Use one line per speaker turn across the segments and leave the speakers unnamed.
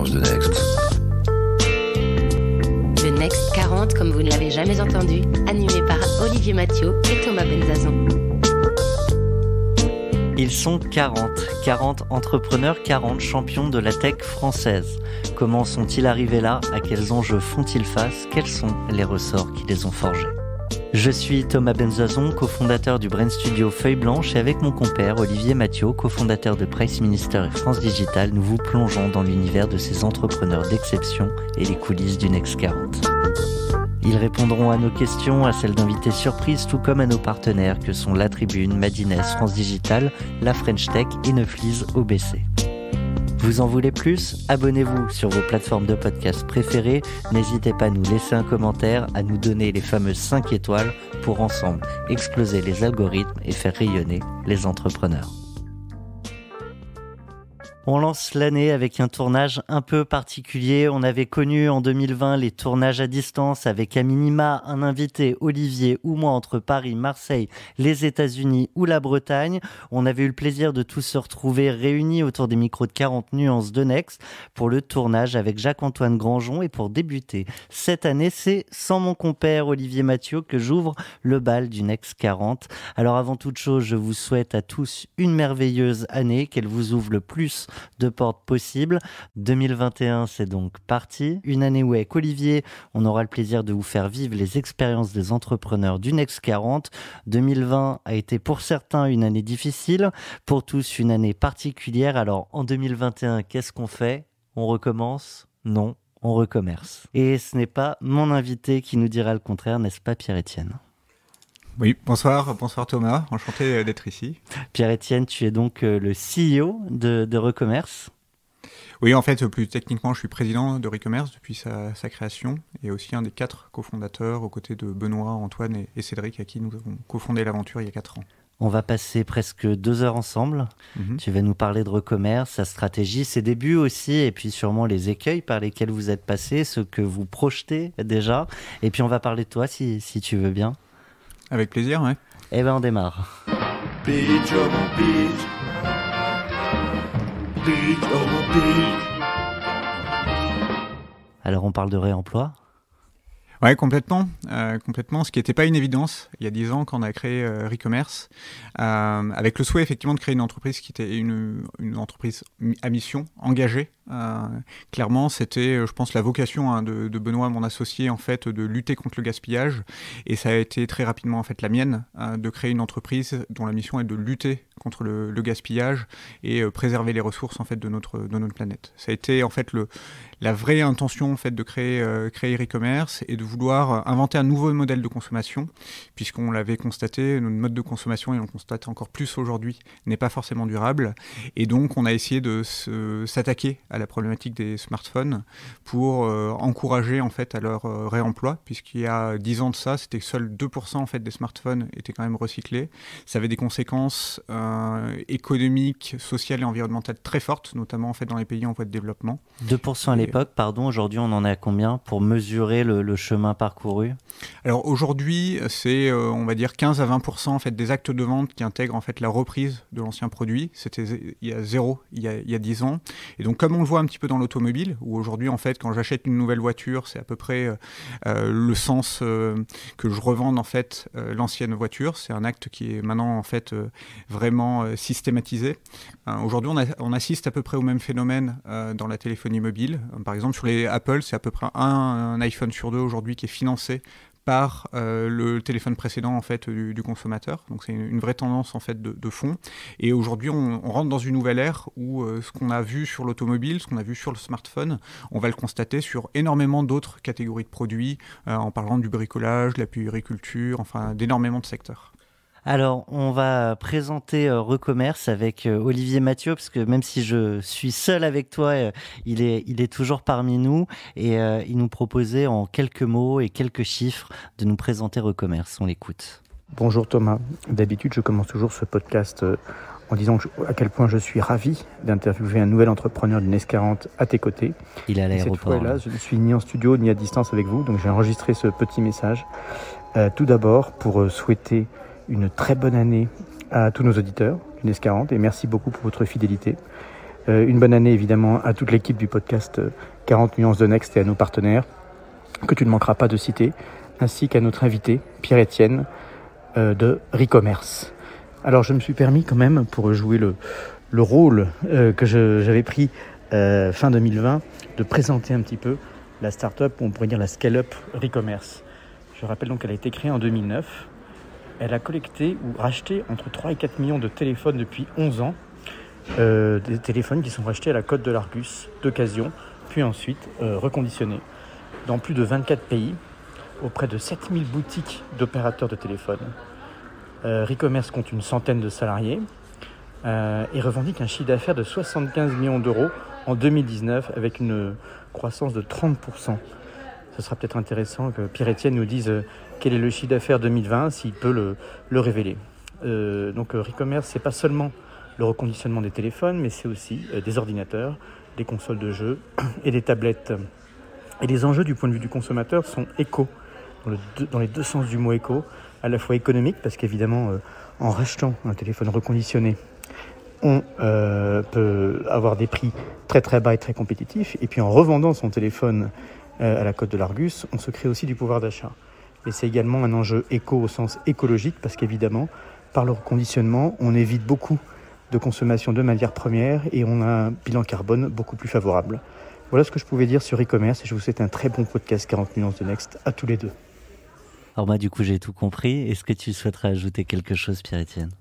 nuances de Next.
Le Next 40, comme vous ne l'avez jamais entendu, animé par Olivier Mathieu et Thomas Benzazon.
Ils sont 40 entrepreneurs, 40 champions de la tech française. Comment sont-ils arrivés là? À quels enjeux font-ils face? Quels sont les ressorts qui les ont forgés? Je suis Thomas Benzazon, cofondateur du Brain Studio Feuille Blanche, et avec mon compère Olivier Mathieu, cofondateur de Price Minister et France Digital, nous vous plongeons dans l'univers de ces entrepreneurs d'exception et les coulisses du Next 40. Ils répondront à nos questions, à celles d'invités surprises, tout comme à nos partenaires que sont La Tribune, Madines, France Digital, La French Tech et Neuflis OBC. Vous en voulez plus? Abonnez-vous sur vos plateformes de podcast préférées. N'hésitez pas à nous laisser un commentaire, à nous donner les fameuses 5 étoiles pour ensemble exploser les algorithmes et faire rayonner les entrepreneurs. On lance l'année avec un tournage un peu particulier. On avait connu en 2020 les tournages à distance avec à minima un invité, Olivier ou moi, entre Paris, Marseille, les États-Unis ou la Bretagne. On avait eu le plaisir de tous se retrouver réunis autour des micros de 40 nuances de Next pour le tournage avec Jacques-Antoine Granjon. Et pour débuter cette année, c'est sans mon compère Olivier Mathieu que j'ouvre le bal du Next 40. Alors avant toute chose, je vous souhaite à tous une merveilleuse année, qu'elle vous ouvre le plus de portes possibles. 2021, c'est donc parti. Une année où avec Olivier, on aura le plaisir de vous faire vivre les expériences des entrepreneurs du Next 40. 2020 a été pour certains une année difficile, pour tous une année particulière. Alors en 2021, qu'est-ce qu'on fait? On recommence? Non, on recommerce. Et ce n'est pas mon invité qui nous dira le contraire, n'est-ce pas Pierre-Étienne?
Oui, bonsoir Thomas, enchanté d'être ici.
Pierre-Étienne, tu es donc le CEO de Recommerce.
Oui, en fait, plus techniquement, je suis président de Recommerce depuis sa création et aussi un des 4 cofondateurs aux côtés de Benoît, Antoine et Cédric, à qui nous avons cofondé l'aventure il y a 4 ans.
On va passer presque 2 heures ensemble. Tu vas nous parler de Recommerce, sa stratégie, ses débuts aussi, et puis sûrement les écueils par lesquels vous êtes passé, ce que vous projetez déjà. Et puis on va parler de toi si tu veux bien.
Avec plaisir, ouais.
Eh ben on démarre.
Beach, oh mon beach. Beach, oh mon beach.
Alors on parle de réemploi?
Ouais, complètement. Ce qui n'était pas une évidence il y a 10 ans quand on a créé Recommerce, avec le souhait effectivement de créer une entreprise qui était une entreprise à mission, engagée. Clairement, c'était, je pense, la vocation de Benoît, mon associé, en fait, de lutter contre le gaspillage. Et ça a été très rapidement, en fait, la mienne, de créer une entreprise dont la mission est de lutter contre le gaspillage et préserver les ressources, en fait, de notre planète. Ça a été, en fait, la vraie intention, en fait, de créer Recommerce et de vouloir inventer un nouveau modèle de consommation, puisqu'on l'avait constaté, notre mode de consommation, et on le constate encore plus aujourd'hui, n'est pas forcément durable. Et donc, on a essayé de s'attaquer à la problématique des smartphones pour encourager en fait à leur réemploi, puisqu'il y a 10 ans de ça, c'était que seuls 2% en fait des smartphones étaient quand même recyclés. Ça avait des conséquences économiques, sociales et environnementales très fortes, notamment en fait dans les pays en voie de développement.
2% à l'époque, pardon, aujourd'hui on en est à combien pour mesurer le chemin parcouru? Alors
aujourd'hui, c'est on va dire 15 à 20% en fait des actes de vente qui intègrent en fait la reprise de l'ancien produit. C'était il y a 0 il y a 10 ans. Et donc comme on le voit un petit peu dans l'automobile, où aujourd'hui en fait quand j'achète une nouvelle voiture, c'est à peu près le sens que je revende en fait l'ancienne voiture. C'est un acte qui est maintenant en fait vraiment systématisé. Aujourd'hui on assiste à peu près au même phénomène dans la téléphonie mobile. Par exemple sur les Apple, c'est à peu près un iPhone sur 2 aujourd'hui qui est financé par le téléphone précédent en fait du consommateur. Donc c'est une vraie tendance en fait de fond. Et aujourd'hui on rentre dans une nouvelle ère où ce qu'on a vu sur l'automobile, ce qu'on a vu sur le smartphone, on va le constater sur énormément d'autres catégories de produits, en parlant du bricolage, de la puériculture, enfin d'énormément de secteurs.
Alors, on va présenter Recommerce avec Olivier Mathieu, parce que même si je suis seul avec toi, il est toujours parmi nous et il nous proposait en quelques mots et quelques chiffres de nous présenter Recommerce. On l'écoute.
Bonjour Thomas. D'habitude, je commence toujours ce podcast en disant à quel point je suis ravi d'interviewer un nouvel entrepreneur du Next 40 à tes côtés.
Il est à l'aéroport.
Cette fois-là, je ne suis ni en studio ni à distance avec vous, donc j'ai enregistré ce petit message. Tout d'abord, pour souhaiter une très bonne année à tous nos auditeurs du Next 40 et merci beaucoup pour votre fidélité. Une bonne année évidemment à toute l'équipe du podcast 40 nuances de Next et à nos partenaires, que tu ne manqueras pas de citer, ainsi qu'à notre invité, Pierre-Étienne, de Recommerce. Alors je me suis permis quand même, pour jouer le rôle que j'avais pris fin 2020, de présenter un petit peu la start-up, on pourrait dire la scale-up Recommerce. Je rappelle donc qu'elle a été créée en 2009. Elle a collecté ou racheté entre 3 et 4 millions de téléphones depuis 11 ans. Des téléphones qui sont rachetés à la Côte de l'Argus d'occasion, puis ensuite reconditionnés dans plus de 24 pays, auprès de 7000 boutiques d'opérateurs de téléphone. Recommerce compte une centaine de salariés et revendique un chiffre d'affaires de 75 millions d'euros en 2019 avec une croissance de 30%. Ce sera peut-être intéressant que Pierre-Étienne nous dise quel est le chiffre d'affaires 2020, s'il peut le révéler. Donc Recommerce, c'est pas seulement le reconditionnement des téléphones, mais c'est aussi des ordinateurs, des consoles de jeux et des tablettes. Et les enjeux du point de vue du consommateur sont éco, dans les deux sens du mot éco, à la fois économique, parce qu'évidemment, en rachetant un téléphone reconditionné, on peut avoir des prix très très bas et très compétitifs, et puis en revendant son téléphone à la Côte de l'Argus, on se crée aussi du pouvoir d'achat. Et c'est également un enjeu éco au sens écologique, parce qu'évidemment, par le reconditionnement, on évite beaucoup de consommation de matières premières et on a un bilan carbone beaucoup plus favorable. Voilà ce que je pouvais dire sur e-commerce et je vous souhaite un très bon podcast 40 nuances de Next à tous les deux.
Alors moi, du coup, j'ai tout compris. Est-ce que tu souhaiterais ajouter quelque chose, Pierre-Étienne ?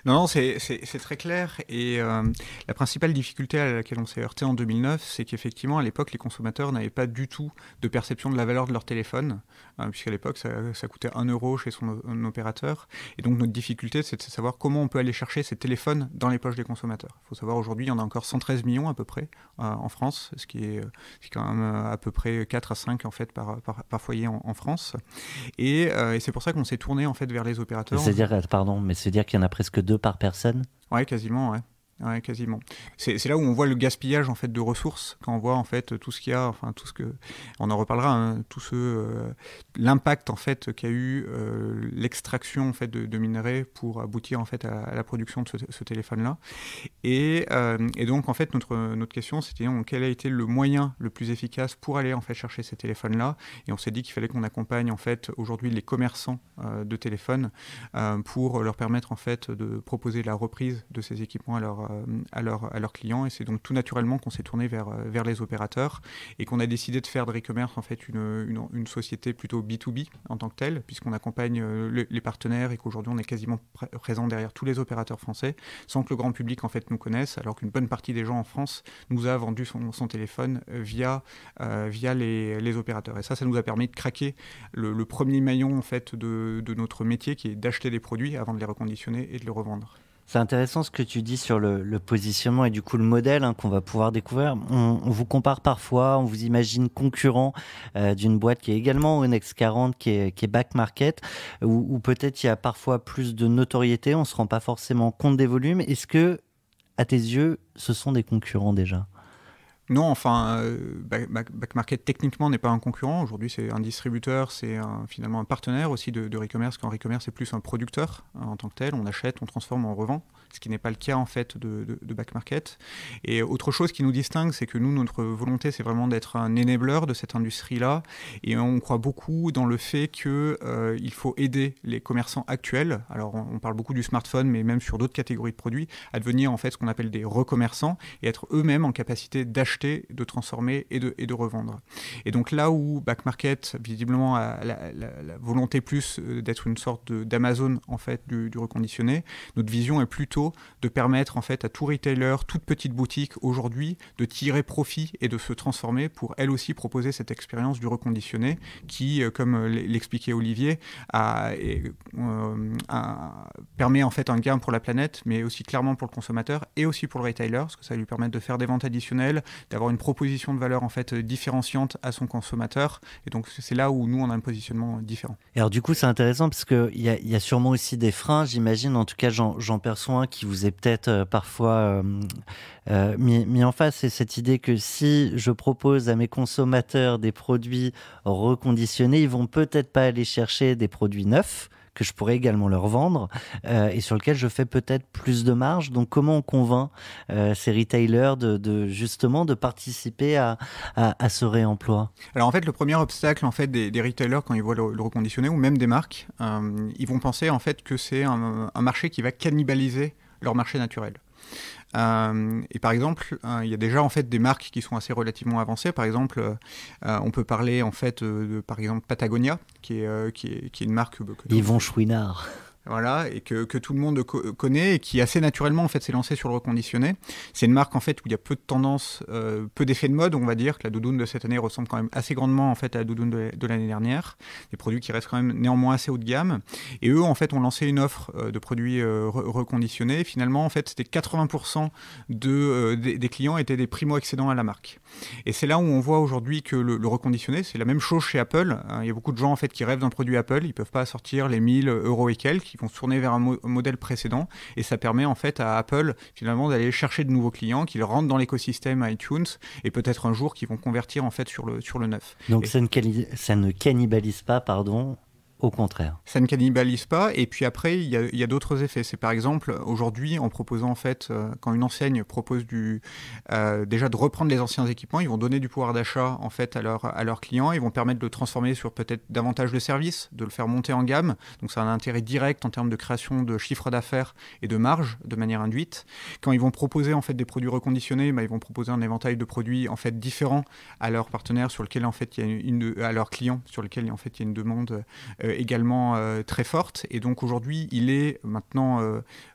Non, c'est très clair. Et la principale difficulté à laquelle on s'est heurté en 2009, c'est qu'effectivement, à l'époque, les consommateurs n'avaient pas du tout de perception de la valeur de leur téléphone, puisqu'à l'époque, ça coûtait 1 euro chez son opérateur. Et donc, notre difficulté, c'est de savoir comment on peut aller chercher ces téléphones dans les poches des consommateurs. Il faut savoir, aujourd'hui, il y en a encore 113 millions à peu près en France, ce qui est quand même à peu près 4 à 5 en fait, par foyer en France. Et c'est pour ça qu'on s'est tourné en fait, vers les opérateurs.
C'est-à-dire qu'il y en a presque 2 par personne ?
Ouais, quasiment, ouais. Ouais, quasiment. C'est là où on voit le gaspillage en fait de ressources, quand on voit en fait tout ce qu'il y a, enfin tout ce que on en reparlera, hein, l'impact en fait qu'a eu l'extraction en fait de minerais pour aboutir en fait à la production de ce téléphone-là. Et donc en fait notre question c'était quel a été le moyen le plus efficace pour aller en fait chercher ces téléphones-là. Et on s'est dit qu'il fallait qu'on accompagne en fait aujourd'hui les commerçants de téléphones pour leur permettre en fait de proposer la reprise de ces équipements à leurs clients. Et c'est donc tout naturellement qu'on s'est tourné vers les opérateurs et qu'on a décidé de faire de Recommerce en fait une société plutôt B2B en tant que telle, puisqu'on accompagne les partenaires et qu'aujourd'hui on est quasiment présent derrière tous les opérateurs français sans que le grand public en fait nous connaisse, alors qu'une bonne partie des gens en France nous a vendu son téléphone via les opérateurs. Et ça nous a permis de craquer le premier maillon en fait de notre métier, qui est d'acheter des produits avant de les reconditionner et de les revendre.
C'est intéressant ce que tu dis sur le positionnement et du coup le modèle qu'on va pouvoir découvrir. On vous compare parfois, on vous imagine concurrent d'une boîte qui est également au Next 40, qui est Back Market, où peut-être il y a parfois plus de notoriété, on ne se rend pas forcément compte des volumes. Est-ce que, à tes yeux, ce sont des concurrents déjà ?
Non, enfin, Back Market techniquement n'est pas un concurrent. Aujourd'hui, c'est un distributeur, c'est finalement un partenaire aussi de Recommerce, quand Recommerce est plus un producteur en tant que tel. On achète, on transforme, on revend, ce qui n'est pas le cas en fait de Back Market. Et autre chose qui nous distingue, c'est que nous, notre volonté, c'est vraiment d'être un enabler de cette industrie-là. Et on croit beaucoup dans le fait qu'il faut aider les commerçants actuels. Alors, on parle beaucoup du smartphone, mais même sur d'autres catégories de produits, à devenir en fait ce qu'on appelle des recommerçants et être eux-mêmes en capacité d'acheter, de transformer et de revendre. Et donc là où Back Market visiblement a la volonté plus d'être une sorte d'Amazon en fait du reconditionné, notre vision est plutôt de permettre en fait à tout retailer, toute petite boutique aujourd'hui de tirer profit et de se transformer pour elle aussi proposer cette expérience du reconditionné qui, comme l'expliquait Olivier, permet en fait un gain pour la planète, mais aussi clairement pour le consommateur et aussi pour le retailer, parce que ça lui permet de faire des ventes additionnelles, d'avoir une proposition de valeur en fait différenciante à son consommateur. Et donc c'est là où nous on a un positionnement différent.
Et alors du coup c'est intéressant parce qu'il y a sûrement aussi des freins, j'imagine, en tout cas j'en perçois un qui vous est peut-être parfois mis en face, c'est cette idée que si je propose à mes consommateurs des produits reconditionnés, ils vont peut-être pas aller chercher des produits neufs, que je pourrais également leur vendre et sur lequel je fais peut-être plus de marge. Donc comment on convainc ces retailers justement de participer à ce réemploi?
Alors en fait, le premier obstacle en fait des retailers quand ils voient le reconditionné ou même des marques, ils vont penser en fait que c'est un marché qui va cannibaliser leur marché naturel. Et par exemple, il y a déjà en fait des marques qui sont assez relativement avancées. Par exemple, on peut parler en fait de par exemple Patagonia, qui est une marque que
Yvon Chouinard.
Voilà, et que tout le monde connaît et qui assez naturellement en fait s'est lancé sur le reconditionné. C'est une marque en fait où il y a peu de tendance, peu d'effets de mode. On va dire que la doudoune de cette année ressemble quand même assez grandement en fait à la doudoune de l'année dernière. Des produits qui restent quand même néanmoins assez haut de gamme. Et eux en fait ont lancé une offre de produits reconditionnés. Et finalement en fait c'était 80% des clients étaient des primo-accédants à la marque. Et c'est là où on voit aujourd'hui que le reconditionné c'est la même chose chez Apple. Il y a beaucoup de gens en fait qui rêvent d'un produit Apple. Ils peuvent pas sortir les 1000 € et quelques. Qui vont se tourner vers un modèle précédent et ça permet en fait à Apple finalement d'aller chercher de nouveaux clients qui rentrent dans l'écosystème iTunes et peut-être un jour qui vont convertir en fait sur le neuf.
Donc ça ne cannibalise pas, pardon. Au contraire.
Ça ne cannibalise pas. Et puis après, il y a d'autres effets. C'est par exemple, aujourd'hui, en proposant, en fait, quand une enseigne propose déjà de reprendre les anciens équipements, ils vont donner du pouvoir d'achat, en fait, à leurs clients. Ils vont permettre de le transformer sur peut-être davantage de services, de le faire monter en gamme. Donc, ça a un intérêt direct en termes de création de chiffre d'affaires et de marge de manière induite. Quand ils vont proposer, en fait, des produits reconditionnés, ils vont proposer un éventail de produits, en fait, différents à leurs partenaires sur lesquels, en fait, à leurs clients sur lesquels, en fait, il y a une demande également très forte. Et donc aujourd'hui, il est maintenant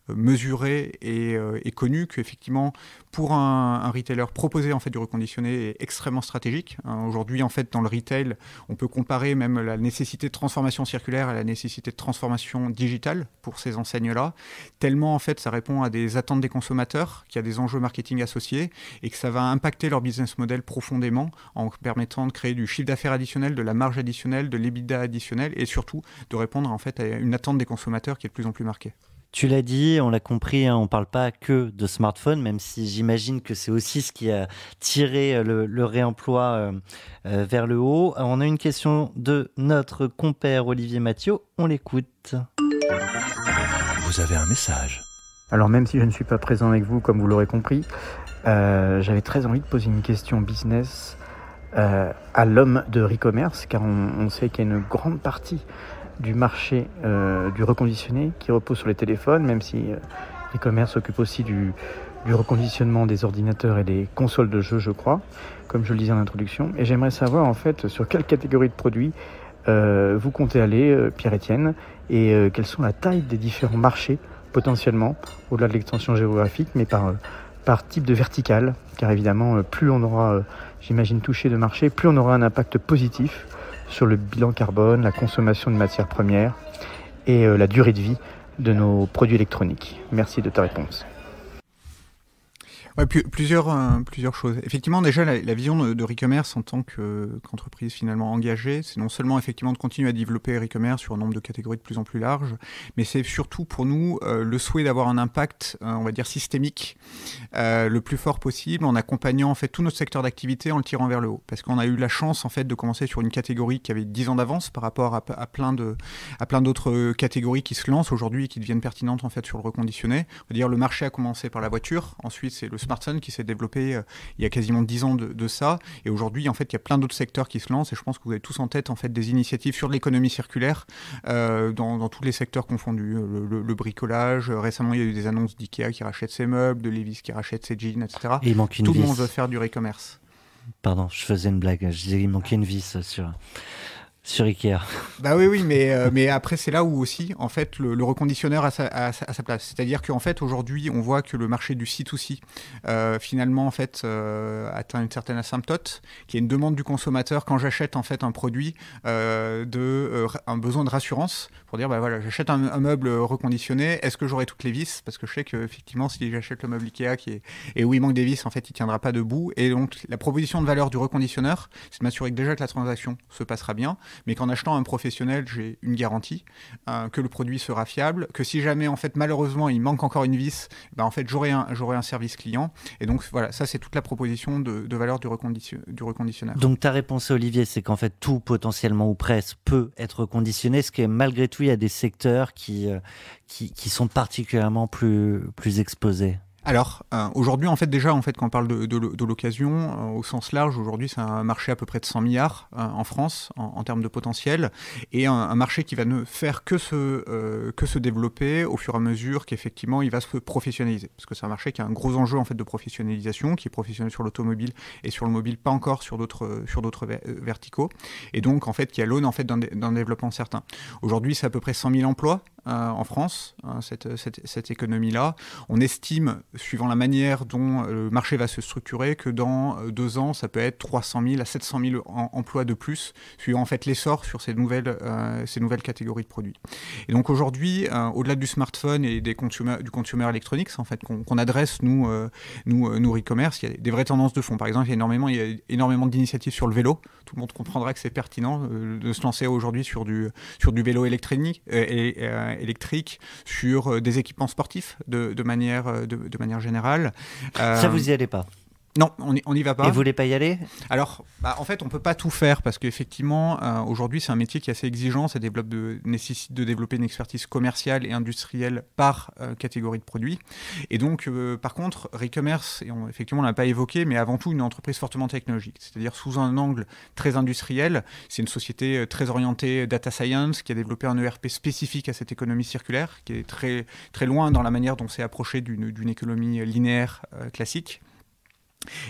mesuré et connu qu'effectivement, pour un retailer, proposer en fait du reconditionné est extrêmement stratégique. Aujourd'hui, en fait, dans le retail, on peut comparer même la nécessité de transformation circulaire à la nécessité de transformation digitale pour ces enseignes-là, tellement en fait ça répond à des attentes des consommateurs, qu'il y a des enjeux marketing associés et que ça va impacter leur business model profondément en permettant de créer du chiffre d'affaires additionnel, de la marge additionnelle, de l'EBITDA additionnel et surtout de répondre en fait à une attente des consommateurs qui est de plus en plus marquée.
Tu l'as dit, on l'a compris, on ne parle pas que de smartphone, même si j'imagine que c'est aussi ce qui a tiré le réemploi vers le haut. On a une question de notre compère Olivier Mathieu, on l'écoute.
Vous avez un message.
Alors même si je ne suis pas présent avec vous, comme vous l'aurez compris, j'avais très envie de poser une question business à l'homme de Recommerce, car on sait qu'il y a une grande partie du marché du reconditionné qui repose sur les téléphones, même si Recommerce s'occupe aussi du reconditionnement des ordinateurs et des consoles de jeux, je crois, comme je le disais en introduction. Et j'aimerais savoir en fait sur quelle catégorie de produits vous comptez aller, Pierre-Étienne, et quelles sont la taille des différents marchés potentiellement, au-delà de l'extension géographique, mais par type de verticale, car évidemment, plus on aura, j'imagine, touché de marché, plus on aura un impact positif sur le bilan carbone, la consommation de matières premières et la durée de vie de nos produits électroniques. Merci de ta réponse.
Ouais, plusieurs choses. Effectivement, déjà, la vision de Recommerce en tant qu'entreprise finalement engagée, c'est non seulement effectivement de continuer à développer Recommerce sur un nombre de catégories de plus en plus large, mais c'est surtout pour nous le souhait d'avoir un impact, on va dire systémique, le plus fort possible, en accompagnant en fait tout notre secteur d'activité, en le tirant vers le haut. Parce qu'on a eu la chance en fait de commencer sur une catégorie qui avait 10 ans d'avance par rapport à plein d'autres catégories qui se lancent aujourd'hui et qui deviennent pertinentes en fait sur le reconditionné. On va dire le marché a commencé par la voiture, ensuite c'est le smartphone qui s'est développé il y a quasiment 10 ans de ça, et aujourd'hui en fait il y a plein d'autres secteurs qui se lancent, et je pense que vous avez tous en tête en fait des initiatives sur l'économie circulaire dans tous les secteurs confondus, le bricolage, récemment il y a eu des annonces d'IKEA qui rachète ses meubles, de Levi's qui rachète ses jeans, etc.
Et il manque une
tout
vis.
Le monde veut faire du e-commerce.
Pardon, je faisais une blague, je disais il manquait une vis sur Ikea.
Bah oui, mais après c'est là où aussi en fait le reconditionneur a sa place. C'est-à-dire qu'en fait aujourd'hui on voit que le marché du C2C finalement en fait atteint une certaine asymptote, qui est une demande du consommateur quand j'achète en fait un produit un besoin de rassurance pour dire bah voilà, j'achète un meuble reconditionné, est-ce que j'aurai toutes les vis, parce que je sais que effectivement si j'achète le meuble Ikea et où il manque des vis, en fait il tiendra pas debout. Et donc la proposition de valeur du reconditionneur, c'est de m'assurer que déjà que la transaction se passera bien, mais qu'en achetant un professionnel, j'ai une garantie que le produit sera fiable, que si jamais en fait malheureusement il manque encore une vis, en fait j'aurai un service client. Et donc voilà, ça c'est toute la proposition de valeur du reconditionneur.
Donc ta réponse Olivier, c'est qu'en fait tout potentiellement ou presque peut être reconditionné, ce que malgré tout il y a des secteurs qui sont particulièrement plus exposés.
Alors, aujourd'hui, en fait, déjà, quand on parle de l'occasion, au sens large, aujourd'hui, c'est un marché à peu près de 100 milliards en France, en termes de potentiel, et un marché qui va ne faire que se développer au fur et à mesure qu'effectivement, il va se professionnaliser. Parce que c'est un marché qui a un gros enjeu, en fait, de professionnalisation, qui est professionnel sur l'automobile et sur le mobile, pas encore sur d'autres verticaux, et donc, en fait, qui a l'aune, en fait, d'un développement certain. Aujourd'hui, c'est à peu près 100 000 emplois en France, cette économie-là. On estime, suivant la manière dont le marché va se structurer, que dans 2 ans, ça peut être 300 000 à 700 000 emplois de plus, suivant en fait l'essor sur ces nouvelles catégories de produits. Et donc aujourd'hui, au-delà du smartphone et du consumer electronics, en fait, qu'on adresse, nous e-commerce, il y a des vraies tendances de fond. Par exemple, il y a énormément d'initiatives sur le vélo. Tout le monde comprendra que c'est pertinent de se lancer aujourd'hui sur du vélo électrique, sur des équipements sportifs de manière générale.
Ça, vous y allez pas?
Non, on n'y va pas.
Et vous voulez pas y aller?
Alors, en fait, on peut pas tout faire parce qu'effectivement, aujourd'hui, c'est un métier qui est assez exigeant. Ça nécessite de développer une expertise commerciale et industrielle par catégorie de produits. Et donc, par contre, Recommerce, effectivement, on l'a pas évoqué, mais avant tout une entreprise fortement technologique. C'est-à-dire sous un angle très industriel. C'est une société très orientée data science qui a développé un ERP spécifique à cette économie circulaire, qui est très, très loin dans la manière dont c'est approché d'une économie linéaire classique.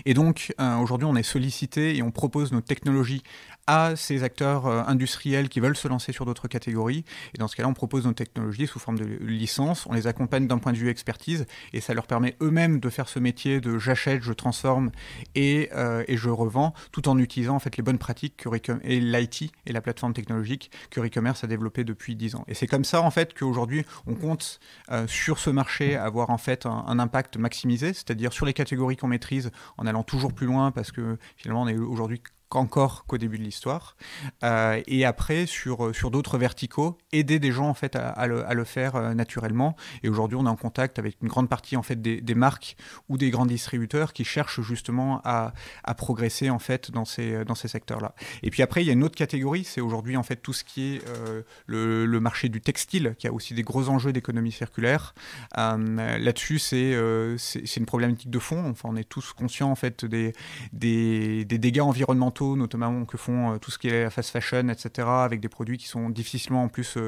Et donc, aujourd'hui, on est sollicité et on propose nos technologies à ces acteurs industriels qui veulent se lancer sur d'autres catégories. Et dans ce cas-là, on propose nos technologies sous forme de licence. On les accompagne d'un point de vue expertise et ça leur permet eux-mêmes de faire ce métier de j'achète, je transforme et je revends, tout en utilisant en fait les bonnes pratiques et l'IT et la plateforme technologique que Recommerce a développé depuis 10 ans. Et c'est comme ça en fait qu'aujourd'hui, on compte sur ce marché avoir en fait un impact maximisé, c'est-à-dire sur les catégories qu'on maîtrise en allant toujours plus loin parce que finalement on est aujourd'hui qu'au début de l'histoire, et après sur d'autres verticaux, aider des gens en fait à le faire naturellement. Et aujourd'hui, on est en contact avec une grande partie en fait des marques ou des grands distributeurs qui cherchent justement à progresser en fait dans ces secteurs-là. Et puis après, il y a une autre catégorie, c'est aujourd'hui en fait tout ce qui est le marché du textile, qui a aussi des gros enjeux d'économie circulaire. Là-dessus, c'est une problématique de fond. Enfin, on est tous conscients en fait des dégâts environnementaux, notamment que font tout ce qui est la fast fashion, etc., avec des produits qui sont difficilement en plus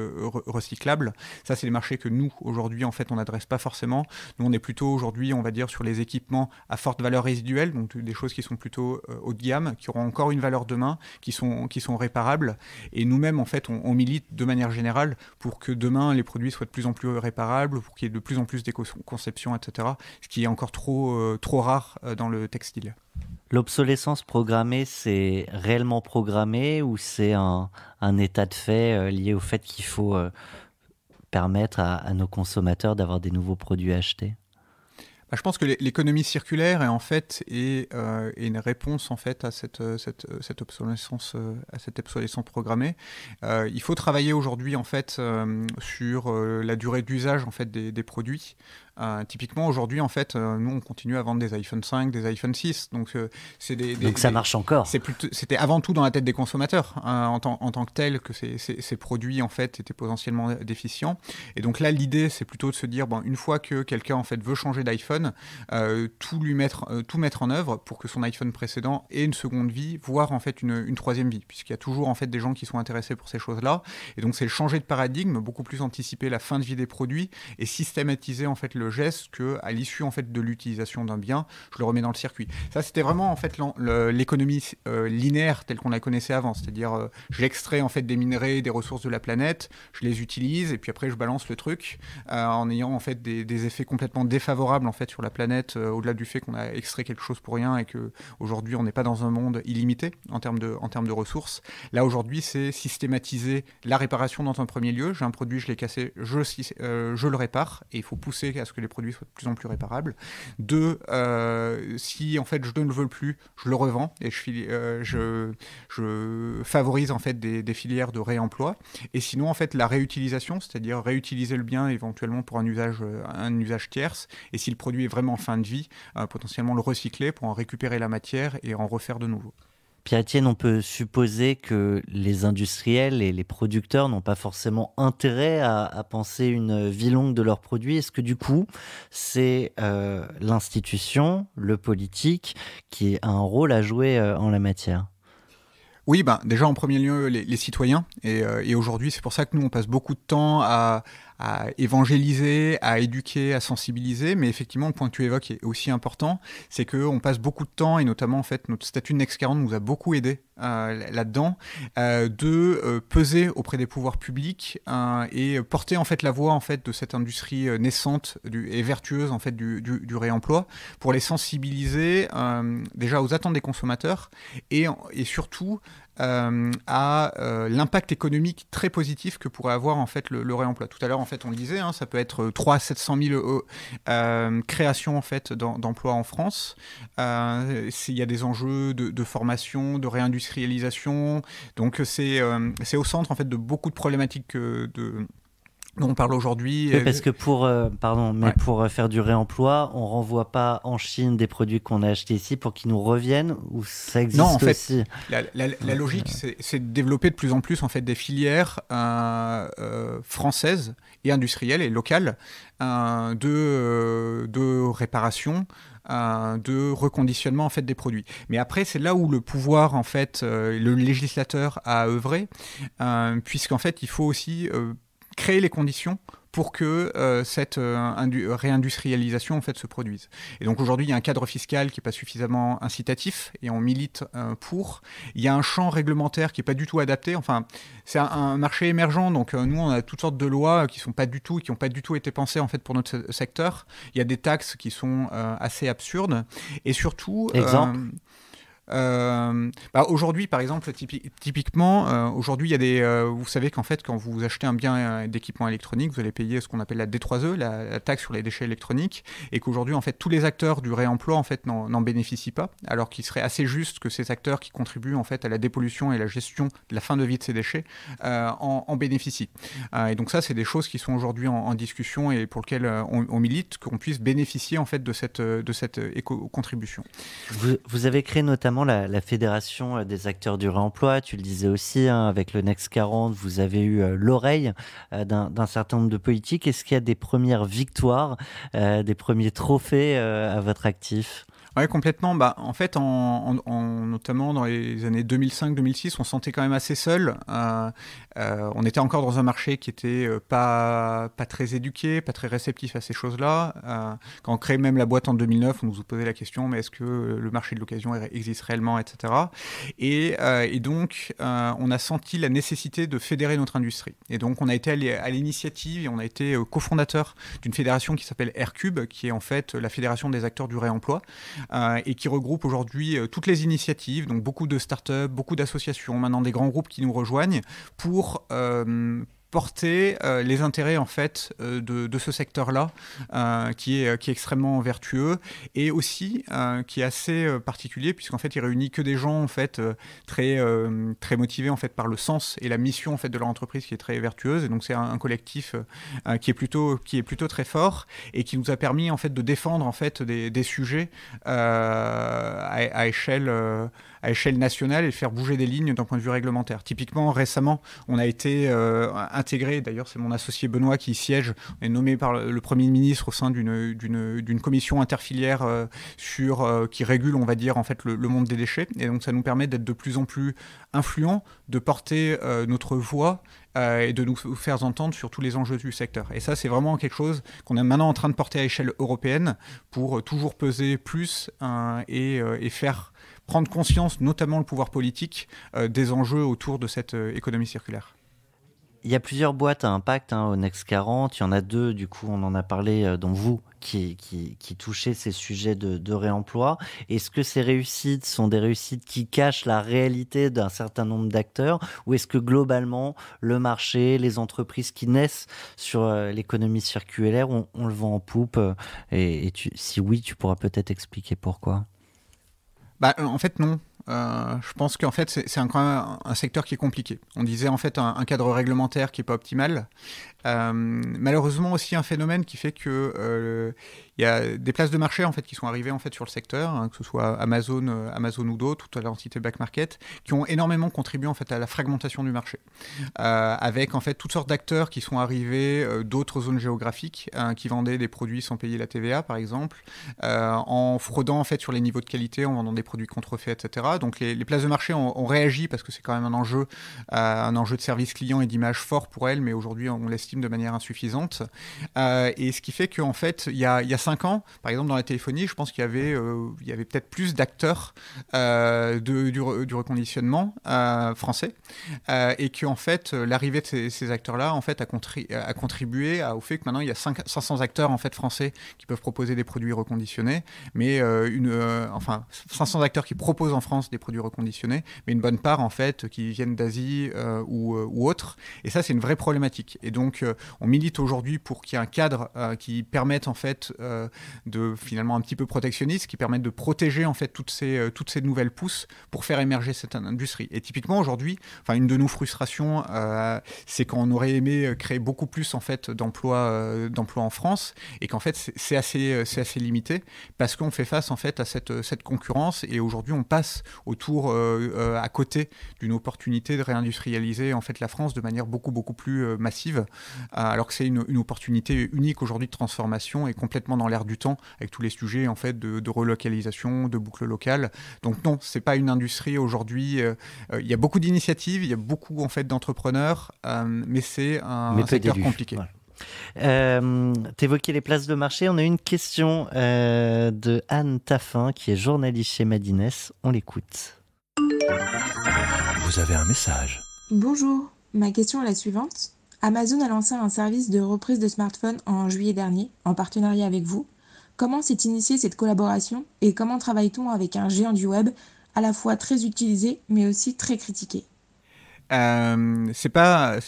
recyclables. Ça, c'est des marchés que nous, aujourd'hui, en fait, on n'adresse pas forcément. Nous, on est plutôt aujourd'hui, on va dire, sur les équipements à forte valeur résiduelle, donc des choses qui sont plutôt haut de gamme, qui auront encore une valeur demain, qui sont réparables. Et nous-mêmes, en fait, on milite de manière générale pour que demain, les produits soient de plus en plus réparables, pour qu'il y ait de plus en plus d'éco-conception, etc., ce qui est encore trop rare dans le textile.
L'obsolescence programmée, c'est réellement programmé ou c'est un état de fait lié au fait qu'il faut permettre à nos consommateurs d'avoir des nouveaux produits à acheter?
Je pense que l'économie circulaire est une réponse en fait à cette obsolescence programmée. Il faut travailler aujourd'hui en fait sur la durée d'usage en fait des produits. Typiquement aujourd'hui en fait nous on continue à vendre des iPhone 5, des iPhone 6, donc
ça marche encore.
C'était avant tout dans la tête des consommateurs en tant que tel que ces produits en fait étaient potentiellement déficients. Et donc là l'idée c'est plutôt de se dire une fois que quelqu'un en fait veut changer d'iPhone, tout mettre en œuvre pour que son iPhone précédent ait une seconde vie, voire en fait une troisième vie, puisqu'il y a toujours en fait des gens qui sont intéressés pour ces choses-là. Et donc c'est le changer de paradigme, beaucoup plus anticiper la fin de vie des produits et systématiser en fait le geste que à l'issue en fait de l'utilisation d'un bien, je le remets dans le circuit. Ça c'était vraiment en fait l'économie linéaire telle qu'on la connaissait avant, c'est-à-dire j'extrais en fait des minerais, des ressources de la planète, je les utilise et puis après je balance le truc en ayant en fait des effets complètement défavorables en fait sur la planète, au-delà du fait qu'on a extrait quelque chose pour rien et que aujourd'hui on n'est pas dans un monde illimité en termes de ressources. Là aujourd'hui c'est systématiser la réparation dans un premier lieu. J'ai un produit, je l'ai cassé, je le répare et il faut pousser à ce que que les produits soient de plus en plus réparables. 2, si en fait je ne le veux plus, je le revends et je favorise en fait des filières de réemploi. Et sinon en fait la réutilisation, c'est-à-dire réutiliser le bien éventuellement pour un usage tierce. Et si le produit est vraiment en fin de vie, potentiellement le recycler pour en récupérer la matière et en refaire de nouveau.
Pierre-Etienne, on peut supposer que les industriels et les producteurs n'ont pas forcément intérêt à penser une vie longue de leurs produits. Est-ce que du coup, c'est l'institution, le politique, qui a un rôle à jouer en la matière ?
Oui, déjà en premier lieu les citoyens. Et aujourd'hui, c'est pour ça que nous, on passe beaucoup de temps à évangéliser, à éduquer, à sensibiliser. Mais effectivement, le point que tu évoques est aussi important, c'est qu'on passe beaucoup de temps, et notamment en fait, notre statut de Next 40 nous a beaucoup aidé là-dedans, de peser auprès des pouvoirs publics et porter en fait la voix en fait de cette industrie naissante et vertueuse en fait du réemploi, pour les sensibiliser déjà aux attentes des consommateurs et surtout à l'impact économique très positif que pourrait avoir en fait le réemploi. Tout à l'heure en fait on le disait, ça peut être 300 à 700 000 créations en fait d'emplois en France. Il y a des enjeux de formation, de réindustrialisation. Donc c'est au centre en fait de beaucoup de problématiques dont on parle aujourd'hui.
Oui, parce que pour faire du réemploi, on renvoie pas en Chine des produits qu'on a achetés ici pour qu'ils nous reviennent, ou ça existe aussi? Non, en fait,
la logique, c'est de développer de plus en plus en fait des filières françaises et industrielles et locales de réparation, de reconditionnement en fait des produits. Mais après, c'est là où le pouvoir en fait, le législateur a œuvré, puisqu'en fait, il faut aussi créer les conditions pour que cette réindustrialisation en fait se produise. Et donc aujourd'hui, il y a un cadre fiscal qui n'est pas suffisamment incitatif et on milite pour. Il y a un champ réglementaire qui n'est pas du tout adapté. Enfin, c'est un marché émergent, donc nous, on a toutes sortes de lois qui n'ont pas du tout été pensées en fait pour notre secteur. Il y a des taxes qui sont assez absurdes et surtout...
Exemple
aujourd'hui, par exemple, typiquement, aujourd'hui, il y a des. Vous savez qu'en fait, quand vous achetez un bien d'équipement électronique, vous allez payer ce qu'on appelle la D3E, la taxe sur les déchets électroniques, et qu'aujourd'hui, en fait, tous les acteurs du réemploi, en fait, n'en bénéficient pas, alors qu'il serait assez juste que ces acteurs qui contribuent en fait à la dépollution et la gestion de la fin de vie de ces déchets en bénéficient. Et donc ça, c'est des choses qui sont aujourd'hui en discussion et pour lesquelles on milite, qu'on puisse bénéficier en fait de cette éco-contribution.
Vous avez créé notamment la Fédération des acteurs du réemploi, tu le disais aussi, avec le Next 40, vous avez eu l'oreille d'un certain nombre de politiques. Est-ce qu'il y a des premières victoires, des premiers trophées à votre actif ?
Oui, complètement. En fait, notamment dans les années 2005-2006, on se sentait quand même assez seul. On était encore dans un marché qui était pas très éduqué, pas très réceptif à ces choses-là. Quand on crée même la boîte en 2009, on nous posait la question, mais est-ce que le marché de l'occasion existe réellement, etc. Et donc, on a senti la nécessité de fédérer notre industrie. Et donc, on a été à l'initiative et on a été cofondateur d'une fédération qui s'appelle Aircube, qui est en fait la fédération des acteurs du réemploi. Et qui regroupe aujourd'hui toutes les initiatives, donc beaucoup de startups, beaucoup d'associations, maintenant des grands groupes qui nous rejoignent pour porter les intérêts en fait de ce secteur-là qui est extrêmement vertueux et aussi qui est assez particulier puisqu'en fait il réunit que des gens en fait très motivés en fait par le sens et la mission en fait de leur entreprise qui est très vertueuse et donc c'est un collectif qui est plutôt très fort et qui nous a permis en fait de défendre en fait des sujets à échelle nationale et de faire bouger des lignes d'un point de vue réglementaire. Typiquement, récemment, on a été intégré, d'ailleurs c'est mon associé Benoît qui y siège, on est nommé par le Premier ministre au sein d'une commission interfilière qui régule, on va dire, en fait, le monde des déchets. Et donc ça nous permet d'être de plus en plus influents, de porter notre voix et de nous faire entendre sur tous les enjeux du secteur. Et ça, c'est vraiment quelque chose qu'on est maintenant en train de porter à échelle européenne pour toujours peser plus et faire prendre conscience, notamment le pouvoir politique, des enjeux autour de cette économie circulaire.
Il y a plusieurs boîtes à impact au Next 40. Il y en a 2, du coup, on en a parlé, dont vous, qui touchaient ces sujets de réemploi. Est-ce que ces réussites sont des réussites qui cachent la réalité d'un certain nombre d'acteurs, ou est-ce que globalement, le marché, les entreprises qui naissent sur l'économie circulaire, on le vend en poupe si oui, tu pourras peut-être expliquer pourquoi.
En fait, non. Je pense qu'en fait, c'est quand même un secteur qui est compliqué. On disait en fait un cadre réglementaire qui n'est pas optimal. Malheureusement aussi un phénomène qui fait que il y a des places de marché en fait qui sont arrivées en fait sur le secteur, que ce soit Amazon ou d'autres, ou l'entité Back Market, qui ont énormément contribué en fait à la fragmentation du marché, avec en fait toutes sortes d'acteurs qui sont arrivés d'autres zones géographiques, qui vendaient des produits sans payer la TVA par exemple, en fraudant en fait sur les niveaux de qualité, en vendant des produits contrefaits, etc. Donc les places de marché ont réagi parce que c'est quand même un enjeu de service client et d'image fort pour elles, mais aujourd'hui on l'estime de manière insuffisante. Et ce qui fait qu'en fait, il y a 5 ans, par exemple dans la téléphonie, je pense qu'il y avait peut-être plus d'acteurs du reconditionnement français, et qu'en fait l'arrivée de ces acteurs-là en fait a contribué au fait que maintenant il y a 500 acteurs en fait français qui peuvent proposer des produits reconditionnés, mais 500 acteurs qui proposent en France des produits reconditionnés, mais une bonne part en fait qui viennent d'Asie ou autres. Et ça c'est une vraie problématique. Et donc on milite aujourd'hui pour qu'il y ait un cadre qui permette en fait de finalement un petit peu protectionniste, qui permette de protéger en fait toutes ces nouvelles pousses pour faire émerger cette industrie. Et typiquement aujourd'hui, une de nos frustrations, c'est qu'on aurait aimé créer beaucoup plus en fait d'emplois en France, et qu'en fait c'est assez limité parce qu'on fait face en fait à cette concurrence, et aujourd'hui on passe à côté d'une opportunité de réindustrialiser en fait la France de manière beaucoup plus massive, alors que c'est une opportunité unique aujourd'hui de transformation et complètement dans l'air du temps avec tous les sujets en fait de relocalisation, de boucle locale. Donc non, c'est pas une industrie aujourd'hui. Il y a beaucoup d'initiatives, il y a beaucoup en fait d'entrepreneurs, mais c'est un secteur compliqué.
Voilà. T'évoquais les places de marché. On a une question de Anne Taffin, qui est journaliste chez Madines. On l'écoute.
Vous avez un message.
Bonjour, ma question est la suivante. Amazon a lancé un service de reprise de smartphones en juillet dernier, en partenariat avec vous. Comment s'est initiée cette collaboration et comment travaille-t-on avec un géant du web à la fois très utilisé mais aussi très critiqué ?
C'est pas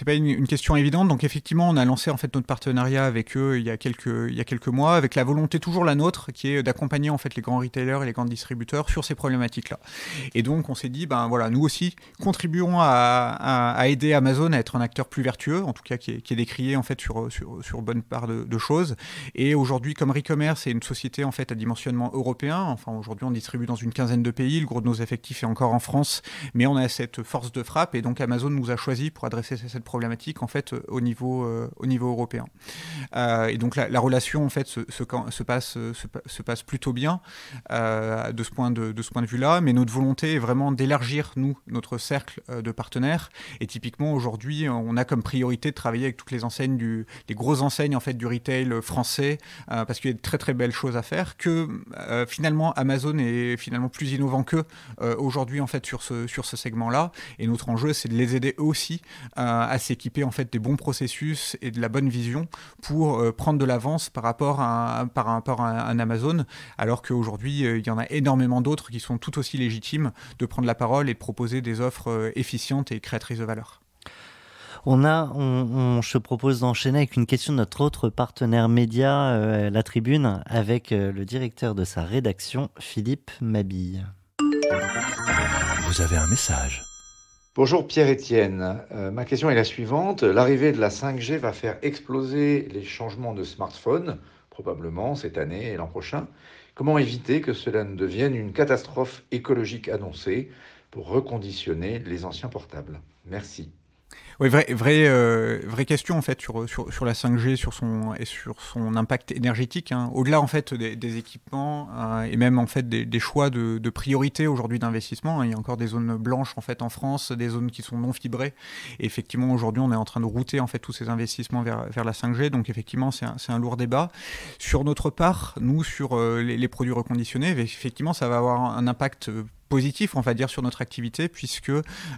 une question évidente. Donc effectivement, on a lancé en fait notre partenariat avec eux il y a quelques mois, avec la volonté toujours la nôtre, qui est d'accompagner en fait les grands retailers et les grands distributeurs sur ces problématiques-là. Et donc on s'est dit, nous aussi contribuons à aider Amazon à être un acteur plus vertueux, en tout cas qui est décrié en fait sur bonne part de choses. Et aujourd'hui, comme Recommerce est une société en fait à dimensionnement européen, aujourd'hui on distribue dans une quinzaine de pays, le gros de nos effectifs est encore en France, mais on a cette force de frappe. Et donc Amazon nous a choisi pour adresser cette problématique en fait au niveau européen. Et donc la relation en fait se passe plutôt bien de ce point de vue-là. Mais notre volonté est vraiment d'élargir notre cercle de partenaires. Et typiquement aujourd'hui, on a comme priorité de travailler avec toutes les enseignes les grosses enseignes en fait du retail français, parce qu'il y a de très très belles choses à faire. Que finalement Amazon est finalement plus innovant qu'eux aujourd'hui en fait sur ce segment-là. Et notre enjeu, c'est de les aider aussi à s'équiper en fait des bons processus et de la bonne vision pour prendre de l'avance par rapport à un Amazon, alors qu'aujourd'hui il y en a énormément d'autres qui sont tout aussi légitimes de prendre la parole et de proposer des offres efficientes et créatrices de valeur.
Je propose d'enchaîner avec une question de notre autre partenaire média, La Tribune, avec le directeur de sa rédaction, Philippe Mabille.
Vous avez un message.
Bonjour Pierre-Étienne, ma question est la suivante. L'arrivée de la 5G va faire exploser les changements de smartphones, probablement cette année et l'an prochain. Comment éviter que cela ne devienne une catastrophe écologique annoncée pour reconditionner les anciens portables ? Merci.
Oui, vraie question en fait sur la 5G, sur son impact énergétique, hein. Au-delà en fait des équipements et même en fait des choix de priorité aujourd'hui d'investissement, hein. Il y a encore des zones blanches en fait en France, des zones qui sont non fibrées. Et effectivement aujourd'hui on est en train de router en fait tous ces investissements vers la 5G. Donc effectivement c'est un lourd débat. Sur notre part, nous sur les produits reconditionnés, effectivement ça va avoir un impact positif, on va dire, sur notre activité, puisque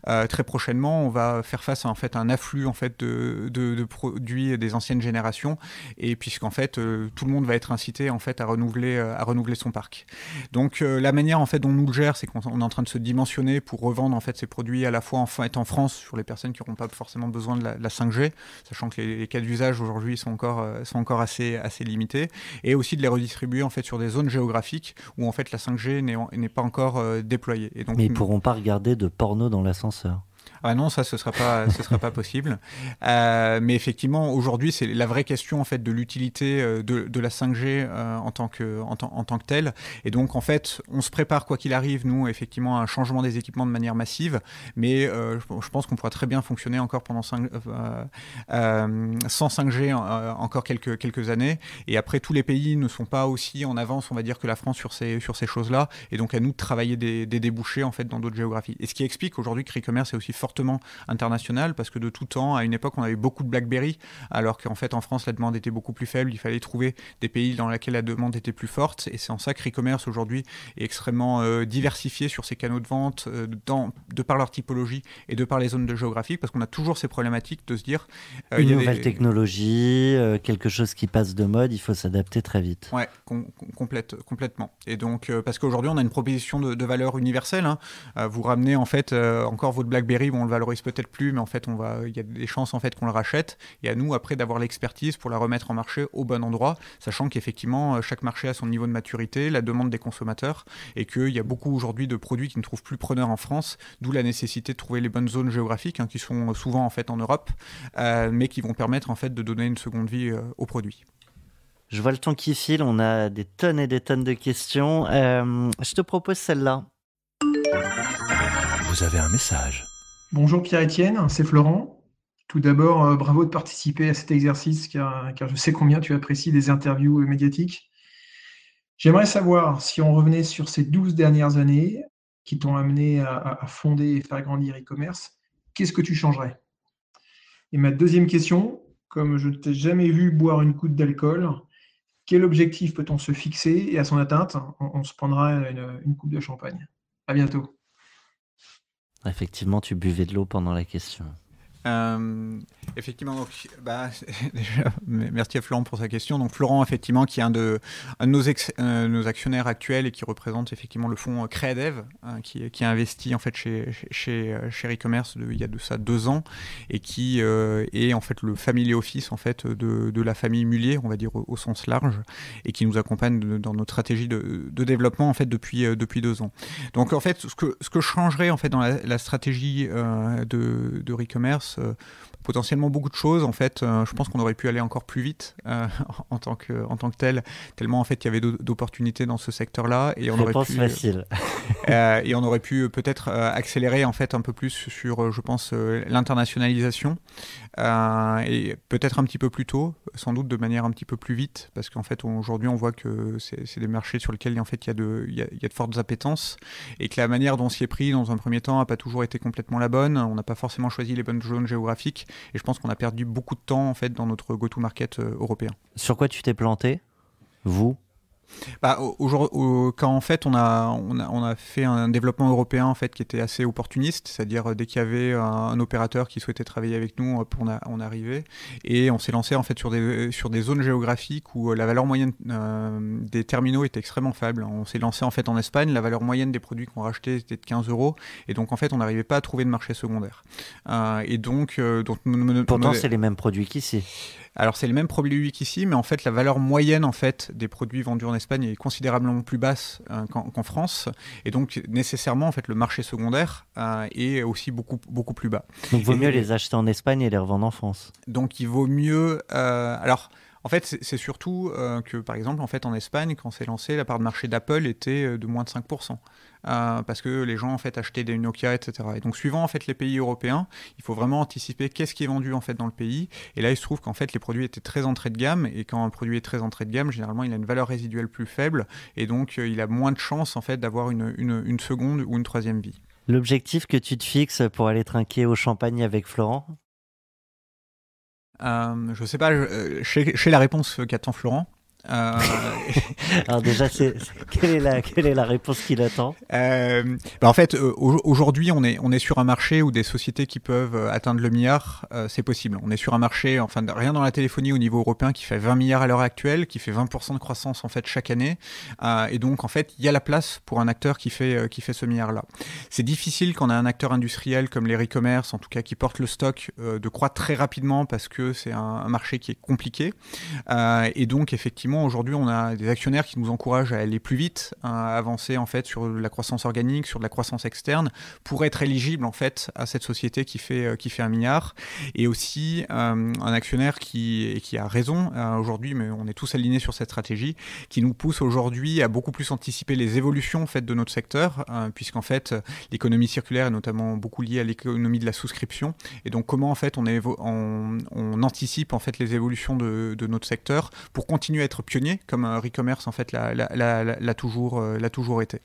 très prochainement, on va faire face à fait un afflux en fait de produits des anciennes générations, et puisqu'en fait tout le monde va être incité en fait à renouveler son parc. Donc la manière en fait dont on nous le gère, c'est qu'on est en train de se dimensionner pour revendre en fait ces produits à la fois en France sur les personnes qui n'auront pas forcément besoin de la 5G, sachant que les cas d'usage aujourd'hui sont encore assez limités, et aussi de les redistribuer en fait sur des zones géographiques où en fait la 5G n'est pas encore déployée. Et donc,
mais ils pourront pas regarder de porno dans l'ascenseur.
Ah non, ça ce sera pas possible. Mais effectivement, aujourd'hui, c'est la vraie question en fait de l'utilité de la 5G en tant que telle. Et donc en fait, on se prépare quoi qu'il arrive, nous, effectivement, à un changement des équipements de manière massive. Mais je pense qu'on pourra très bien fonctionner encore sans 5G encore quelques années. Et après, tous les pays ne sont pas aussi en avance, on va dire, que la France sur ces choses-là. Et donc à nous de travailler des débouchés en fait dans d'autres géographies. Et ce qui explique aujourd'hui que Recommerce est aussi fortement international, parce que de tout temps, à une époque, on avait beaucoup de BlackBerry, alors qu'en fait, en France, la demande était beaucoup plus faible. Il fallait trouver des pays dans lesquels la demande était plus forte. Et c'est en ça que Recommerce, aujourd'hui, est extrêmement diversifié sur ses canaux de vente, de par leur typologie et de par les zones de géographie, parce qu'on a toujours ces problématiques de se dire...
une nouvelle technologie, quelque chose qui passe de mode, il faut s'adapter très vite.
Ouais, complètement. Et donc, parce qu'aujourd'hui, on a une proposition de valeur universelle. Hein. Vous ramenez, en fait, encore votre BlackBerry, on le valorise peut-être plus, mais en fait, il y a des chances en fait qu'on le rachète. Et à nous, après, d'avoir l'expertise pour la remettre en marché au bon endroit, sachant qu'effectivement, chaque marché a son niveau de maturité, la demande des consommateurs, et qu'il y a beaucoup aujourd'hui de produits qui ne trouvent plus preneur en France, d'où la nécessité de trouver les bonnes zones géographiques, qui sont souvent en fait en Europe, mais qui vont permettre en fait de donner une seconde vie aux produits.
Je vois le temps qui file, on a des tonnes et des tonnes de questions. Je te propose celle-là.
Vous avez un message.
Bonjour Pierre-Étienne, c'est Florent. Tout d'abord, bravo de participer à cet exercice car je sais combien tu apprécies les interviews médiatiques. J'aimerais savoir si on revenait sur ces 12 dernières années qui t'ont amené à fonder et faire grandir e-commerce, qu'est-ce que tu changerais? Et ma deuxième question, comme je ne t'ai jamais vu boire une goutte d'alcool, quel objectif peut-on se fixer et à son atteinte, on se prendra une coupe de champagne. À bientôt.
Effectivement, tu buvais de l'eau pendant la question.
Effectivement, donc, déjà, merci à Florent pour sa question. Donc Florent, effectivement, qui est un de nos actionnaires actuels et qui représente effectivement le fonds Créadev, qui a investi en fait chez Recommerce il y a de ça 2 ans, et qui est en fait le family office en fait de la famille Mullier, on va dire au sens large, et qui nous accompagne dans notre stratégie de développement en fait depuis 2 ans. Donc en fait, ce que je changerais en fait dans la stratégie de Recommerce, potentiellement beaucoup de choses en fait. Je pense qu'on aurait pu aller encore plus vite en tant que tel, tellement en fait il y avait d'opportunités dans ce secteur-là, et on
Réponse facile.
Et on aurait pu peut-être accélérer en fait un peu plus sur, je pense, l'internationalisation, et peut-être un petit peu plus tôt, sans doute de manière un petit peu plus vite, parce qu'en fait aujourd'hui on voit que c'est des marchés sur lesquels en fait il y a de fortes appétences, et que la manière dont on s'y est pris dans un premier temps n'a pas toujours été complètement la bonne. On n'a pas forcément choisi les bonnes zones géographiques, et je pense qu'on a perdu beaucoup de temps en fait dans notre go-to-market européen.
Sur quoi tu t'es planté, vous?
Quand en fait on a fait un développement européen en fait qui était assez opportuniste, c'est-à-dire dès qu'il y avait un opérateur qui souhaitait travailler avec nous, on arrivait, et on s'est lancé en fait sur des zones géographiques où la valeur moyenne des terminaux était extrêmement faible. On s'est lancé en fait en Espagne, la valeur moyenne des produits qu'on rachetait était de 15 €, et donc en fait on n'arrivait pas à trouver de marché secondaire. Et donc
pourtant c'est les mêmes produits qu'ici.
Alors c'est les mêmes produits qu'ici, mais en fait la valeur moyenne en fait des produits vendus en Espagne est considérablement plus basse qu'en France, et donc nécessairement en fait le marché secondaire est aussi beaucoup plus bas.
Donc il vaut mieux les acheter en Espagne et les revendre en France.
Donc il vaut mieux alors. En fait, c'est surtout que, par exemple, en fait, en Espagne, quand c'est lancé, la part de marché d'Apple était de moins de 5%. Parce que les gens en fait achetaient des Nokia, etc. Et donc suivant en fait les pays européens, il faut vraiment anticiper qu'est-ce qui est vendu en fait dans le pays. Et là, il se trouve qu'en fait les produits étaient très entrée de gamme, et quand un produit est très entrée de gamme, généralement il a une valeur résiduelle plus faible, et donc il a moins de chances en fait d'avoir une seconde ou une troisième vie.
L'objectif que tu te fixes pour aller trinquer au champagne avec Florent?
Je sais pas, chez la réponse qu'attend Florent.
Alors déjà, quelle est la réponse qu'il attend?
En fait, aujourd'hui, on est sur un marché où des sociétés qui peuvent atteindre le milliard, c'est possible. On est sur un marché, enfin rien dans la téléphonie au niveau européen, qui fait 20 milliards à l'heure actuelle, qui fait 20% de croissance en fait chaque année, et donc en fait, il y a la place pour un acteur qui fait ce milliard-là. C'est difficile quand on a un acteur industriel comme les e-commerce, en tout cas qui porte le stock, de croître très rapidement parce que c'est un marché qui est compliqué. Et donc effectivement, aujourd'hui, on a des actionnaires qui nous encouragent à aller plus vite, à avancer en fait sur la croissance organique, sur de la croissance externe, pour être éligible en fait à cette société qui fait 1 milliard. Et aussi un actionnaire qui a raison aujourd'hui, mais on est tous alignés sur cette stratégie, qui nous pousse aujourd'hui à beaucoup plus anticiper les évolutions en fait de notre secteur, puisqu'en fait l'économie circulaire est notamment beaucoup liée à l'économie de la souscription. Et donc comment en fait on anticipe en fait les évolutions de notre secteur pour continuer à être pionnier, comme e-commerce en fait l'a toujours été.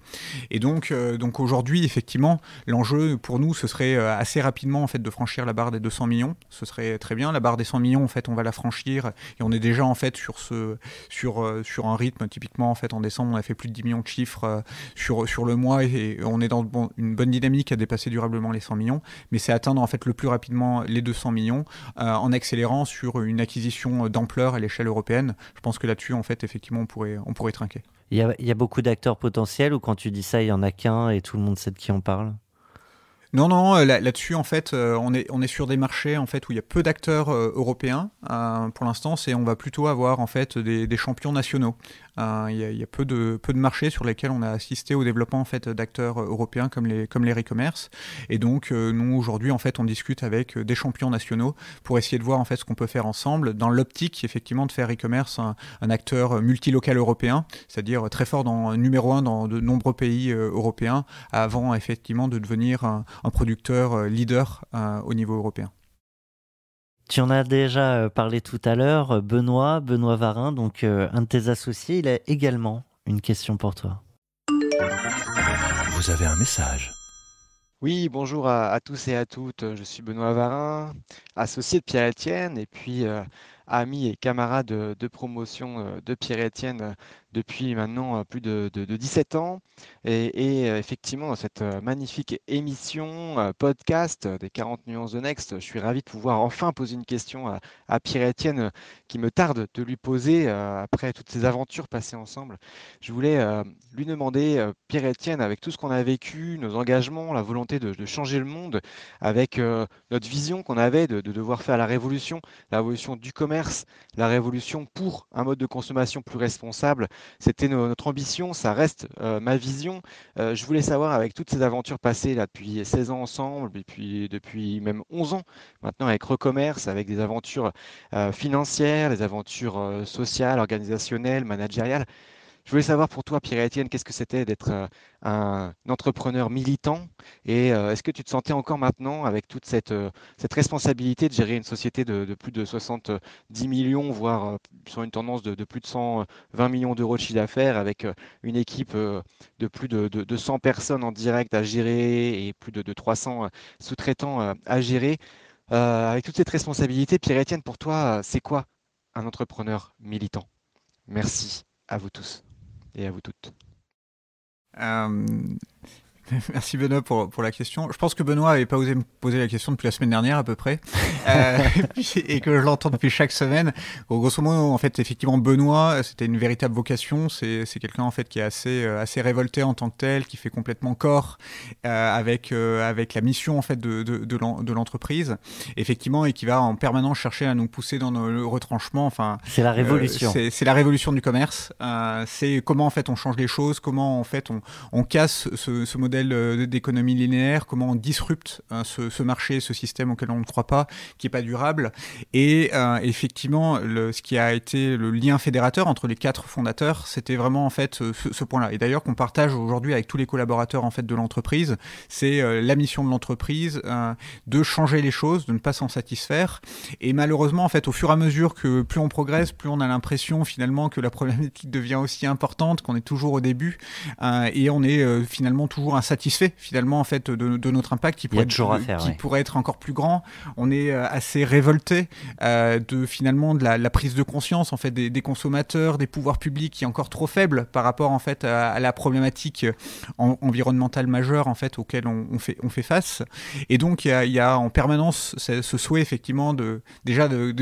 Et donc aujourd'hui effectivement l'enjeu pour nous ce serait assez rapidement en fait de franchir la barre des 200 millions. Ce serait très bien. La barre des 100 millions en fait on va la franchir et on est déjà en fait sur un rythme. Typiquement en fait en décembre on a fait plus de 10 millions de chiffres sur le mois et on est dans une bonne dynamique à dépasser durablement les 100 millions. Mais c'est atteindre en fait le plus rapidement les 200 millions en accélérant sur une acquisition d'ampleur à l'échelle européenne. Je pense que là-dessus en fait effectivement on pourrait trinquer.
Il y a beaucoup d'acteurs potentiels ou quand tu dis ça, il y en a qu'un et tout le monde sait de qui on parle?
Non, là-dessus, en fait, on est sur des marchés en fait, où il y a peu d'acteurs européens. Pour l'instant, on va plutôt avoir en fait, des champions nationaux. Il y a peu de marchés sur lesquels on a assisté au développement en fait, d'acteurs européens comme les e-commerce. Et donc, nous, aujourd'hui, en fait, on discute avec des champions nationaux pour essayer de voir en fait, ce qu'on peut faire ensemble dans l'optique, effectivement, de faire e-commerce un acteur multilocal européen, c'est-à-dire très fort numéro 1 dans de nombreux pays européens, avant, effectivement, de devenir un producteur leader au niveau européen.
Tu en as déjà parlé tout à l'heure, Benoît Varin, donc un de tes associés, il a également une question pour toi.
Vous avez un message.
Oui, bonjour à tous et à toutes. Je suis Benoît Varin, associé de Pierre-Etienne et puis ami et camarade de promotion de Pierre-Etienne depuis maintenant plus de 17 ans. Et effectivement, dans cette magnifique émission, podcast des 40 nuances de Next, je suis ravi de pouvoir enfin poser une question à Pierre-Etienne qui me tarde de lui poser après toutes ces aventures passées ensemble. Je voulais lui demander, Pierre-Etienne, avec tout ce qu'on a vécu, nos engagements, la volonté de changer le monde, avec notre vision qu'on avait de devoir faire la révolution du commerce, la révolution pour un mode de consommation plus responsable. C'était notre ambition, ça reste ma vision. Je voulais savoir, avec toutes ces aventures passées là, depuis 16 ans ensemble, et puis depuis même 11 ans maintenant avec Recommerce, avec des aventures financières, des aventures sociales, organisationnelles, managériales. Je voulais savoir pour toi, Pierre-Etienne, qu'est-ce que c'était d'être un entrepreneur militant et est-ce que tu te sentais encore maintenant avec toute cette responsabilité de gérer une société de plus de 70 millions, voire sur une tendance de plus de 120 millions d'euros de chiffre d'affaires avec une équipe de plus de 100 personnes en direct à gérer et plus de 300 sous-traitants à gérer. Avec toute cette responsabilité, Pierre-Etienne, pour toi, c'est quoi un entrepreneur militant? Merci à vous tous. Et à vous toutes.
Merci Benoît pour la question. Je pense que Benoît n'avait pas osé me poser la question depuis la semaine dernière à peu près, et que je l'entends depuis chaque semaine. Grosso modo, en fait, effectivement, Benoît, c'était une véritable vocation. C'est quelqu'un en fait qui est assez révolté en tant que tel, qui fait complètement corps avec la mission en fait de l'entreprise, effectivement, et qui va en permanence chercher à nous pousser dans nos retranchements. Enfin,
c'est la révolution.
C'est la révolution du commerce. C'est comment en fait on change les choses, comment en fait on casse ce modèle d'économie linéaire, comment on disrupte ce marché, ce système auquel on ne croit pas, qui n'est pas durable. Et effectivement, ce qui a été le lien fédérateur entre les 4 fondateurs, c'était vraiment en fait ce point-là. Et d'ailleurs qu'on partage aujourd'hui avec tous les collaborateurs en fait de l'entreprise, c'est la mission de l'entreprise de changer les choses, de ne pas s'en satisfaire. Et malheureusement, en fait, au fur et à mesure que plus on progresse, plus on a l'impression finalement que la problématique devient aussi importante, qu'on est toujours au début et on est finalement toujours insatisfaits finalement en fait de notre impact qui pourrait être encore plus grand. On est assez révolté de la prise de conscience en fait des consommateurs, des pouvoirs publics qui est encore trop faible par rapport en fait à la problématique environnementale majeure en fait auquel on fait face. Et donc il y a en permanence ce souhait effectivement de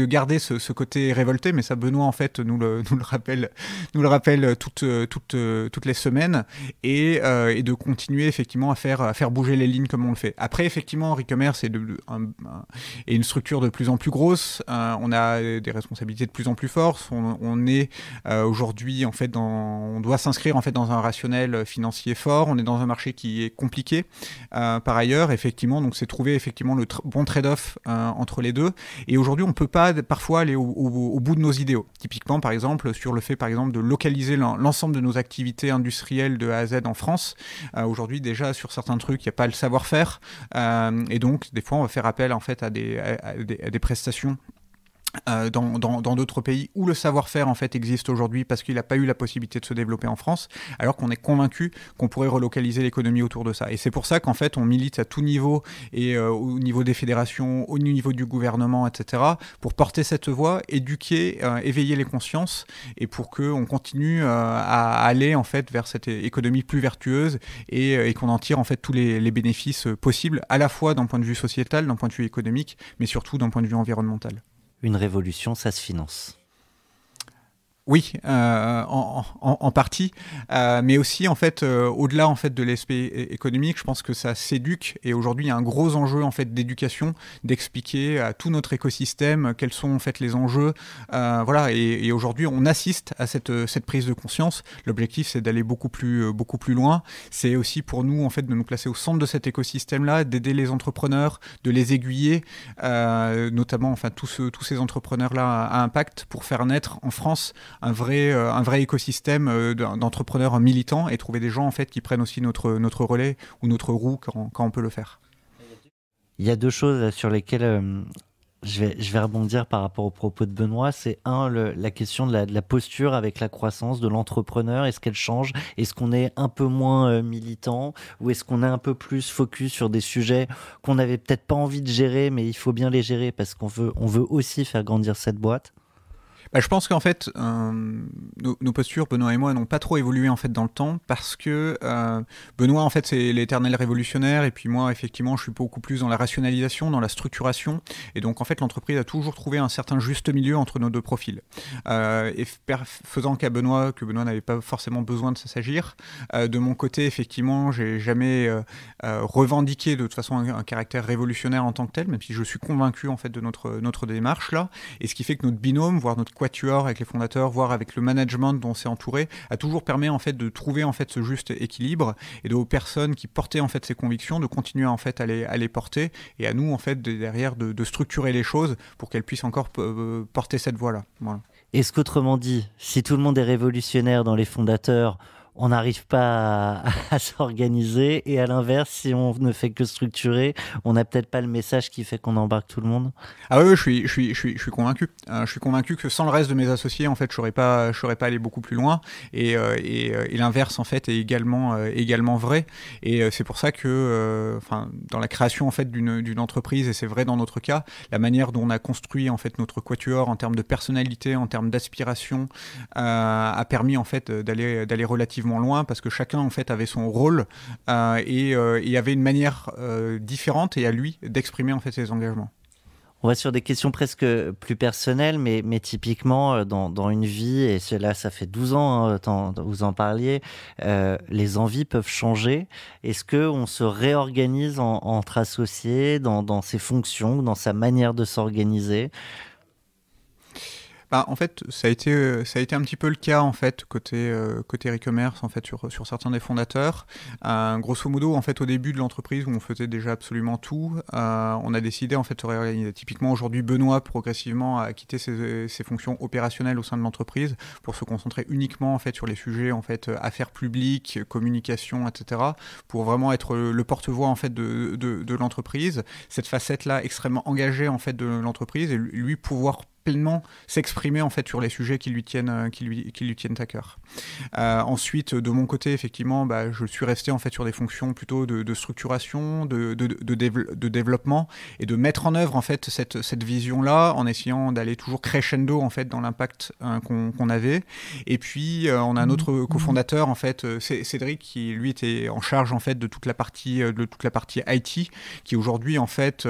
garder ce côté révolté, mais ça Benoît en fait nous le rappelle toutes les semaines et de continuer effectivement à faire bouger les lignes comme on le fait. Après effectivement Recommerce est une structure de plus en plus grosse, on a des responsabilités de plus en plus fortes, on est aujourd'hui en fait on doit s'inscrire en fait dans un rationnel financier fort, on est dans un marché qui est compliqué par ailleurs effectivement, donc c'est trouver effectivement le bon trade-off entre les deux, et aujourd'hui on peut pas parfois aller au bout de nos idéaux. Typiquement par exemple sur le fait par exemple de localiser l'ensemble de nos activités industrielles de A à Z en France. Aujourd'hui déjà sur certains trucs il n'y a pas le savoir-faire et donc des fois on va faire appel en fait à des prestations dans d'autres pays où le savoir-faire en fait existe aujourd'hui parce qu'il n'a pas eu la possibilité de se développer en France, alors qu'on est convaincu qu'on pourrait relocaliser l'économie autour de ça. Et c'est pour ça qu'en fait on milite à tout niveau et au niveau des fédérations, au niveau du gouvernement, etc. pour porter cette voix, éduquer, éveiller les consciences et pour qu'on continue à aller en fait vers cette économie plus vertueuse et qu'on en tire en fait tous les bénéfices possibles, à la fois d'un point de vue sociétal, d'un point de vue économique, mais surtout d'un point de vue environnemental.
Une révolution, ça se finance.
Oui, en partie, mais aussi en fait au-delà en fait de l'aspect économique, je pense que ça s'éduque et aujourd'hui il y a un gros enjeu en fait d'éducation, d'expliquer à tout notre écosystème quels sont en fait les enjeux, voilà et aujourd'hui on assiste à cette prise de conscience. L'objectif c'est d'aller beaucoup plus loin. C'est aussi pour nous en fait de nous placer au centre de cet écosystème-là, d'aider les entrepreneurs, de les aiguiller, notamment enfin tous ces entrepreneurs-là à impact pour faire naître en France un vrai écosystème d'entrepreneurs militants et trouver des gens en fait qui prennent aussi notre relais ou notre roue quand on peut le faire.
Il y a deux choses sur lesquelles je vais rebondir par rapport aux propos de Benoît. C'est la question de la posture avec la croissance de l'entrepreneur. Est-ce qu'elle change? Est-ce qu'on est un peu moins militant ou est-ce qu'on est un peu plus focus sur des sujets qu'on n'avait peut-être pas envie de gérer, mais il faut bien les gérer parce qu'on veut aussi faire grandir cette boîte?
Je pense qu'en fait, nos postures, Benoît et moi, n'ont pas trop évolué en fait dans le temps parce que Benoît, en fait, c'est l'éternel révolutionnaire et puis moi, effectivement, je suis beaucoup plus dans la rationalisation, dans la structuration. Et donc, en fait, l'entreprise a toujours trouvé un certain juste milieu entre nos deux profils. Et faisant que Benoît n'avait pas forcément besoin de s'agir. De mon côté, effectivement, j'ai jamais revendiqué de toute façon un caractère révolutionnaire en tant que tel, même si je suis convaincu en fait de notre démarche là. Et ce qui fait que notre binôme, voire notre quatuor avec les fondateurs, voire avec le management dont on s'est entouré, a toujours permis en fait de trouver en fait ce juste équilibre et aux personnes qui portaient en fait ces convictions de continuer en fait à les porter et à nous en fait derrière de structurer les choses pour qu'elles puissent encore porter cette voie-là. Voilà.
Est-ce qu'autrement dit, si tout le monde est révolutionnaire dans les fondateurs, on n'arrive pas à s'organiser et à l'inverse, si on ne fait que structurer, on n'a peut-être pas le message qui fait qu'on embarque tout le monde?
Ah oui, je suis convaincu. Je suis convaincu que sans le reste de mes associés, en fait, je serais pas allé beaucoup plus loin. Et l'inverse, en fait, est également vrai. Et c'est pour ça que, dans la création en fait d'une entreprise, et c'est vrai dans notre cas, la manière dont on a construit en fait notre quatuor en termes de personnalité, en termes d'aspiration, a permis en fait d'aller relativement loin parce que chacun en fait avait son rôle et avait une manière différente et à lui d'exprimer en fait ses engagements.
On va sur des questions presque plus personnelles, mais typiquement dans une vie, et cela ça fait 12 ans, vous en parliez, les envies peuvent changer. Est-ce qu'on se réorganise entre associés dans ses fonctions, dans sa manière de s'organiser?
En fait, ça a été un petit peu le cas en fait côté Recommerce en fait sur certains des fondateurs. Grosso modo, en fait, au début de l'entreprise où on faisait déjà absolument tout, on a décidé en fait de se réorganiser. Typiquement, aujourd'hui, Benoît progressivement a quitté ses fonctions opérationnelles au sein de l'entreprise pour se concentrer uniquement en fait sur les sujets en fait affaires publiques, communication, etc. pour vraiment être le porte-voix en fait de l'entreprise. Cette facette-là extrêmement engagée en fait de l'entreprise et lui pouvoir pleinement s'exprimer en fait sur les sujets qui lui tiennent à cœur. Ensuite, de mon côté, effectivement, je suis resté en fait sur des fonctions plutôt de structuration, de développement et de mettre en œuvre en fait cette vision-là en essayant d'aller toujours crescendo en fait dans l'impact qu'on avait. Et puis on a un autre cofondateur en fait, Cédric, qui lui était en charge en fait de toute la partie IT, qui aujourd'hui en fait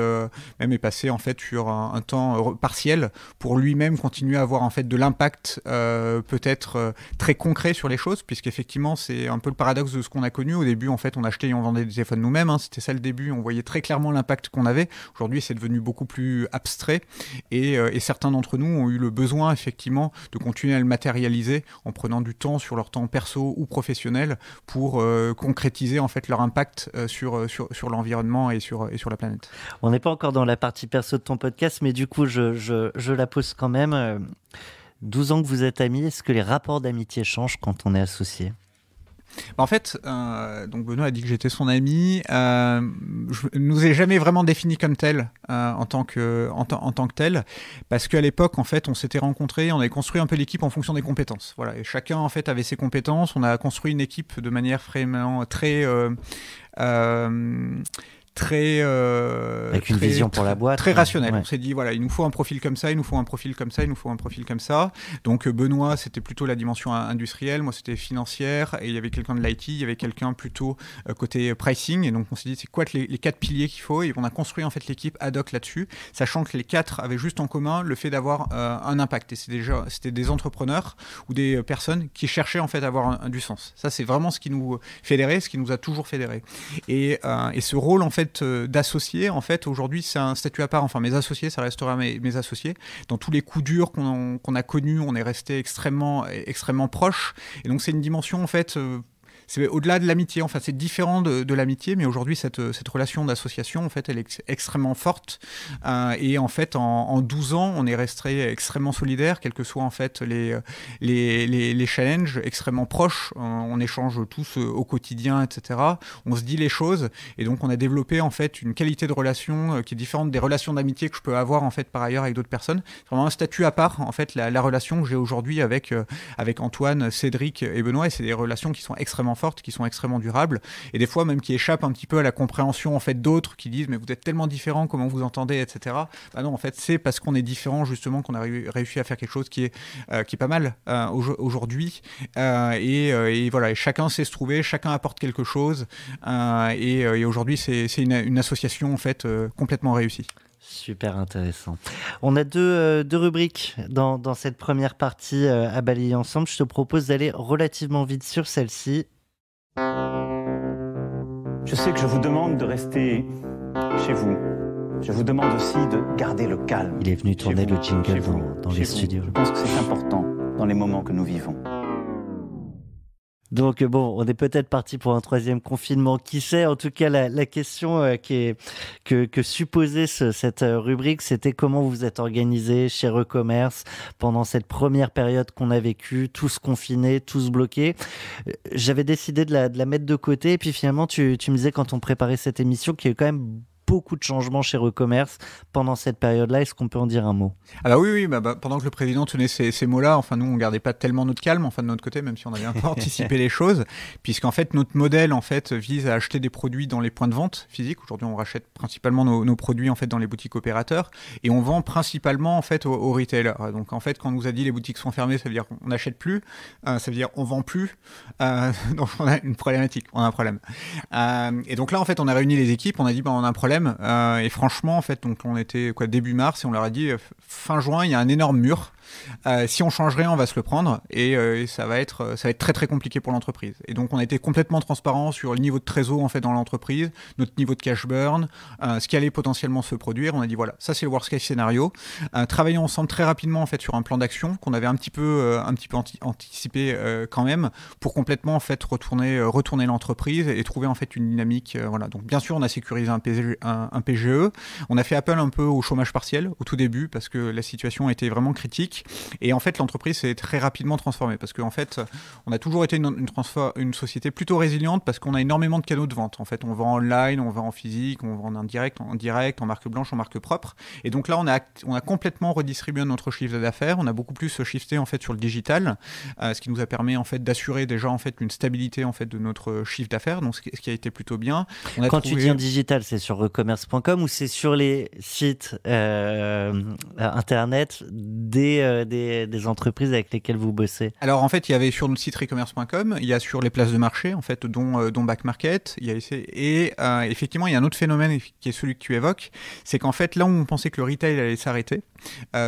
même est passé en fait sur un temps partiel pour lui-même continuer à avoir en fait de l'impact peut-être très concret sur les choses, puisqu'effectivement c'est un peu le paradoxe de ce qu'on a connu. Au début en fait on achetait et on vendait des téléphones nous-mêmes, c'était ça le début, on voyait très clairement l'impact qu'on avait. Aujourd'hui c'est devenu beaucoup plus abstrait et certains d'entre nous ont eu le besoin effectivement de continuer à le matérialiser en prenant du temps sur leur temps perso ou professionnel pour concrétiser en fait leur impact sur l'environnement et sur la planète.
On n'est pas encore dans la partie perso de ton podcast, mais du coup je la pose quand même. 12 ans que vous êtes amis, est-ce que les rapports d'amitié changent quand on est associé ?
En fait, donc Benoît a dit que j'étais son ami. Je ne nous ai jamais vraiment défini comme tel en tant que tel, parce qu'à l'époque, en fait, on s'était rencontrés, on avait construit un peu l'équipe en fonction des compétences. Voilà, et chacun en fait avait ses compétences. On a construit une équipe de manière vraiment très
avec une vision pour la boîte,
très rationnelle. Ouais. On s'est dit voilà, il nous faut un profil comme ça, il nous faut un profil comme ça, il nous faut un profil comme ça. Donc Benoît, c'était plutôt la dimension industrielle, moi c'était financière, et il y avait quelqu'un de l'IT, il y avait quelqu'un plutôt côté pricing, et donc on s'est dit c'est quoi les 4 piliers qu'il faut, et on a construit en fait l'équipe ad hoc là-dessus, sachant que les 4 avaient juste en commun le fait d'avoir un impact, et c'était des entrepreneurs ou des personnes qui cherchaient en fait à avoir du sens. Ça c'est vraiment ce qui nous fédérait, ce qui nous a toujours fédérés. Et ce rôle en fait d'associés, en fait, aujourd'hui, c'est un statut à part. Enfin, mes associés, ça restera mes associés. Dans tous les coups durs qu'on a connus, on est resté extrêmement proches. Et donc, c'est une dimension, en fait... c'est au-delà de l'amitié, enfin c'est différent de l'amitié, mais aujourd'hui cette relation d'association, en fait, elle est extrêmement forte. Et en fait, en 12 ans, on est resté extrêmement solidaires, quels que soient en fait les challenges, extrêmement proches. On échange tous au quotidien, etc. On se dit les choses, et donc on a développé en fait une qualité de relation qui est différente des relations d'amitié que je peux avoir en fait par ailleurs avec d'autres personnes. C'est vraiment un statut à part, en fait, la relation que j'ai aujourd'hui avec Antoine, Cédric et Benoît, et c'est des relations qui sont extrêmement fortes, qui sont extrêmement durables, et des fois même qui échappent un petit peu à la compréhension en fait d'autres qui disent mais vous êtes tellement différents, comment vous entendez, etc. Bah non, en fait c'est parce qu'on est différents justement qu'on a réussi à faire quelque chose qui est pas mal aujourd'hui, et voilà, et chacun sait se trouver, chacun apporte quelque chose, et aujourd'hui c'est une association en fait complètement réussie.
Super intéressant. On a deux rubriques dans cette première partie à balayer ensemble. Je te propose d'aller relativement vite sur celle-ci.
Je sais que je vous demande de rester chez vous. Je vous demande aussi de garder le calme.
Il est venu tourner le jingle dans les studios.
Je pense que c'est important dans les moments que nous vivons.
Donc bon, on est peut-être parti pour un troisième confinement, qui sait. En tout cas, la question que supposait cette rubrique, c'était comment vous êtes organisé chez Recommerce pendant cette première période qu'on a vécue, tous confinés, tous bloqués. J'avais décidé de la mettre de côté, et puis finalement, tu me disais quand on préparait cette émission qu'il y a eu quand même beaucoup de changements chez Recommerce pendant cette période-là. Est-ce qu'on peut en dire un mot ?
Ah bah oui, pendant que le président tenait ces mots-là, enfin nous on gardait pas tellement notre calme, enfin de notre côté, même si on avait un peu anticipé les choses, puisqu'en fait notre modèle en fait vise à acheter des produits dans les points de vente physiques. Aujourd'hui on rachète principalement nos produits en fait dans les boutiques opérateurs, et on vend principalement en fait aux retailers. Donc en fait quand on nous a dit les boutiques sont fermées, ça veut dire qu'on n'achète plus, ça veut dire on vend plus, donc on a une problématique, on a un problème. Et donc là en fait on a réuni les équipes, on a dit on a un problème. Et franchement, en fait, donc on était début mars, et on leur a dit fin juin, il y a un énorme mur. Si on change rien, on va se le prendre, et ça va être très très compliqué pour l'entreprise. Et donc on a été complètement transparent sur le niveau de trésor en fait dans l'entreprise, notre niveau de cash burn, ce qui allait potentiellement se produire. On a dit voilà, ça c'est le worst case scénario. Travaillons ensemble très rapidement en fait sur un plan d'action qu'on avait un petit peu anticipé quand même, pour complètement en fait retourner l'entreprise et trouver en fait une dynamique. Voilà. Donc bien sûr on a sécurisé un PGE, on a fait appel un peu au chômage partiel au tout début parce que la situation était vraiment critique. technologique. Et en fait, l'entreprise s'est très rapidement transformée parce qu'en fait, on a toujours été une société plutôt résiliente parce qu'on a énormément de canaux de vente. En fait, on vend online, on vend en physique, on vend en direct, en marque blanche, en marque propre. Et donc là, on a complètement redistribué notre chiffre d'affaires. On a beaucoup plus shifté en fait sur le digital, ce qui nous a permis en fait d'assurer déjà en fait une stabilité en fait de notre chiffre d'affaires. Donc ce qui a été plutôt bien.
Quand tu dis en digital, c'est sur recommerce.com ou c'est sur les sites internet des entreprises avec lesquelles vous bossez?
Alors en fait, il y avait sur notre site recommerce.com, il y a sur les places de marché en fait, dont Back Market, effectivement il y a un autre phénomène qui est celui que tu évoques, c'est qu'en fait là où on pensait que le retail allait s'arrêter,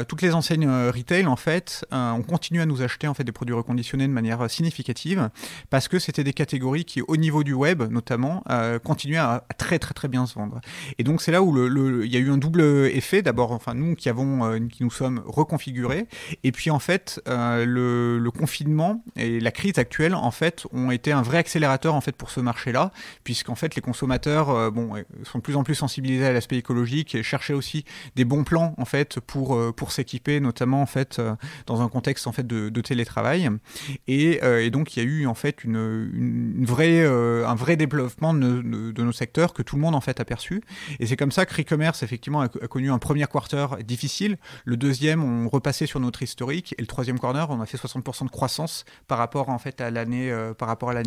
toutes les enseignes retail en fait ont continué à nous acheter en fait des produits reconditionnés de manière significative parce que c'était des catégories qui au niveau du web notamment continuaient à très très très bien se vendre. Et donc c'est là où il y a eu un double effet. D'abord, enfin nous qui nous sommes reconfigurés, et puis en fait le confinement et la crise actuelle en fait ont été un vrai accélérateur en fait pour ce marché-là, puisqu'en fait les consommateurs sont de plus en plus sensibilisés à l'aspect écologique et cherchaient aussi des bons plans en fait pour s'équiper, notamment en fait dans un contexte en fait de télétravail. Et donc il y a eu en fait un vrai développement de nos secteurs que tout le monde en fait a perçu. Et c'est comme ça que Recommerce effectivement a connu un premier quarter difficile. Le deuxième, on repassait sur notre historique, et le troisième quarter, on a fait 60% de croissance par rapport en fait à l'année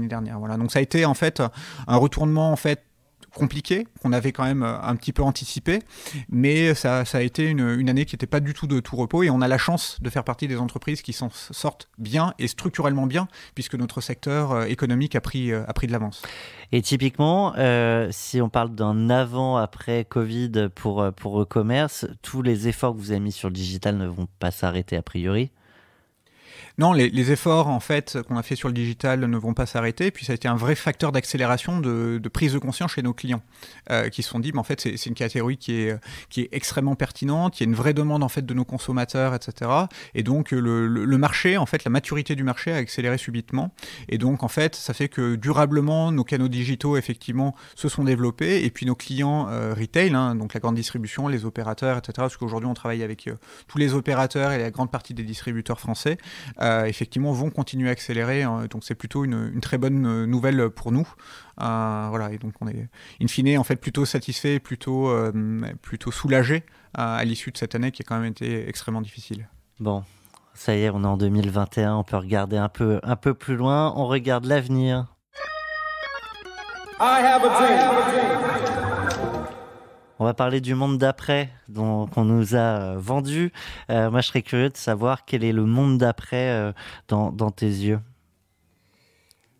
dernière. Voilà. Donc ça a été en fait un retournement en fait compliqué, qu'on avait quand même un petit peu anticipé, mais ça a été une année qui n'était pas du tout de tout repos, et on a la chance de faire partie des entreprises qui s'en sortent bien et structurellement bien, puisque notre secteur économique a pris de l'avance.
Et typiquement, si on parle d'un avant-après Covid pour Recommerce, tous les efforts que vous avez mis sur le digital ne vont pas s'arrêter a priori?
Non, les efforts en fait qu'on a fait sur le digital ne vont pas s'arrêter. Puis ça a été un vrai facteur d'accélération de prise de conscience chez nos clients, qui se sont dit, mais en fait c'est une catégorie qui est extrêmement pertinente. Il y a une vraie demande en fait de nos consommateurs, etc. Et donc le marché, en fait, la maturité du marché a accéléré subitement. Et donc en fait, ça fait que durablement nos canaux digitaux effectivement se sont développés. Et puis nos clients retail, donc la grande distribution, les opérateurs, etc. Parce qu'aujourd'hui on travaille avec tous les opérateurs et la grande partie des distributeurs français. Effectivement vont continuer à accélérer, donc c'est plutôt une très bonne nouvelle pour nous. Voilà, et donc on est in fine en fait plutôt satisfait, plutôt soulagé à l'issue de cette année qui a quand même été extrêmement difficile.
Bon, ça y est, on est en 2021, on peut regarder un peu plus loin, on regarde l'avenir. I have a dream. On va parler du monde d'après qu'on nous a vendu. Moi, je serais curieux de savoir quel est le monde d'après dans tes yeux.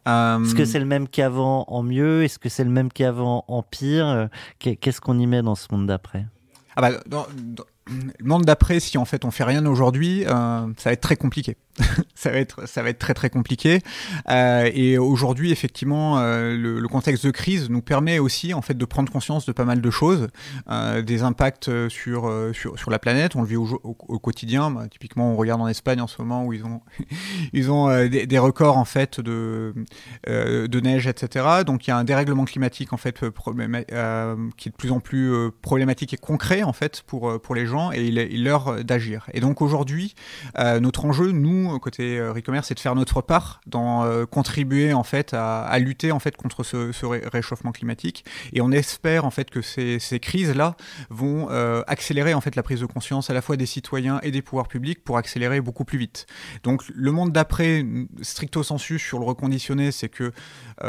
Est-ce que c'est le même qu'avant en mieux? Est-ce que c'est le même qu'avant en pire? Qu'est-ce qu'on y met dans ce monde d'après?
Le monde d'après, si en fait on fait rien aujourd'hui, ça va être très compliqué. ça va être très très compliqué. Et aujourd'hui, effectivement, le contexte de crise nous permet aussi en fait de prendre conscience de pas mal de choses, des impacts sur la planète. On le vit au quotidien. Typiquement, on regarde en Espagne en ce moment où ils ont des records en fait de neige, etc. Donc il y a un dérèglement climatique en fait qui est de plus en plus problématique et concret en fait pour les gens, et il est l'heure d'agir. Et donc aujourd'hui, notre enjeu, nous côté Recommerce, c'est de faire notre part dans contribuer en fait à lutter en fait contre ce réchauffement climatique. Et on espère en fait que ces crises-là vont accélérer en fait la prise de conscience à la fois des citoyens et des pouvoirs publics pour accélérer beaucoup plus vite. Donc le monde d'après, stricto sensu sur le reconditionné, c'est que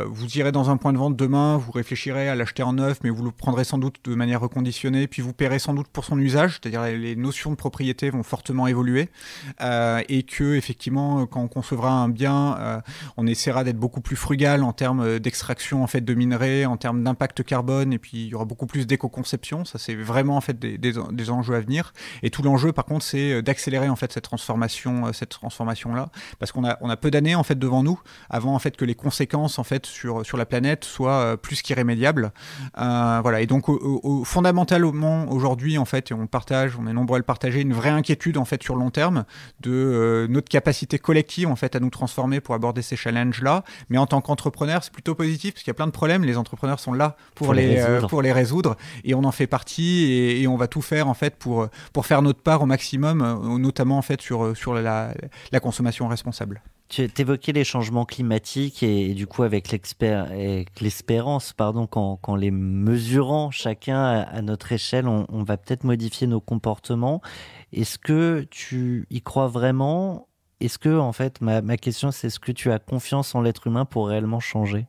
vous irez dans un point de vente demain, vous réfléchirez à l'acheter en neuf, mais vous le prendrez sans doute de manière reconditionnée, puis vous paierez sans doute pour son usage, c'est-à-dire les notions de propriété vont fortement évoluer, et que effectivement, quand on concevra un bien, on essaiera d'être beaucoup plus frugal en termes d'extraction en fait de minerais, en termes d'impact carbone, et puis il y aura beaucoup plus d'éco-conception. Ça, c'est vraiment en fait des enjeux à venir. Et tout l'enjeu, par contre, c'est d'accélérer en fait cette transformation-là, parce qu'on a peu d'années en fait devant nous avant en fait que les conséquences en fait sur la planète soient plus qu'irrémédiables. Voilà. Et donc fondamentalement aujourd'hui en fait, et on est nombreux à le partager, une vraie inquiétude en fait sur le long terme de notre capacité collective en fait à nous transformer pour aborder ces challenges-là. Mais en tant qu'entrepreneur, c'est plutôt positif parce qu'il y a plein de problèmes. Les entrepreneurs sont là pour les résoudre et on en fait partie et on va tout faire en fait pour faire notre part au maximum, notamment en fait sur la consommation responsable.
Tu évoquais les changements climatiques et du coup avec l'espérance, qu'en les mesurant chacun à notre échelle, on va peut-être modifier nos comportements. Est-ce que tu y crois vraiment ? Est-ce que, en fait, ma question, c'est est-ce que tu as confiance en l'être humain pour réellement changer ?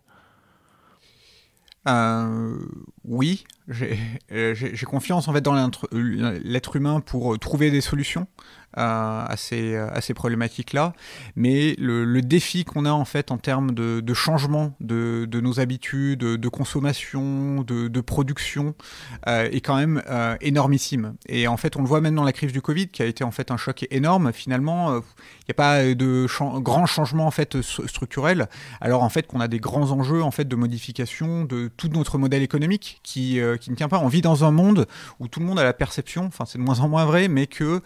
Oui, j'ai confiance en fait dans l'être humain pour trouver des solutions à ces problématiques-là. Mais le défi qu'on a en fait en termes de changement de nos habitudes, de consommation, de production est quand même énormissime. Et en fait, on le voit même dans la crise du Covid, qui a été en fait un choc énorme. Finalement, il n'y a pas de grands changements en fait structurels. Alors en fait, qu'on a des grands enjeux en fait de modification de tout notre modèle économique qui ne tient pas. On vit dans un monde où tout le monde a la perception, enfin c'est de moins en moins vrai, mais que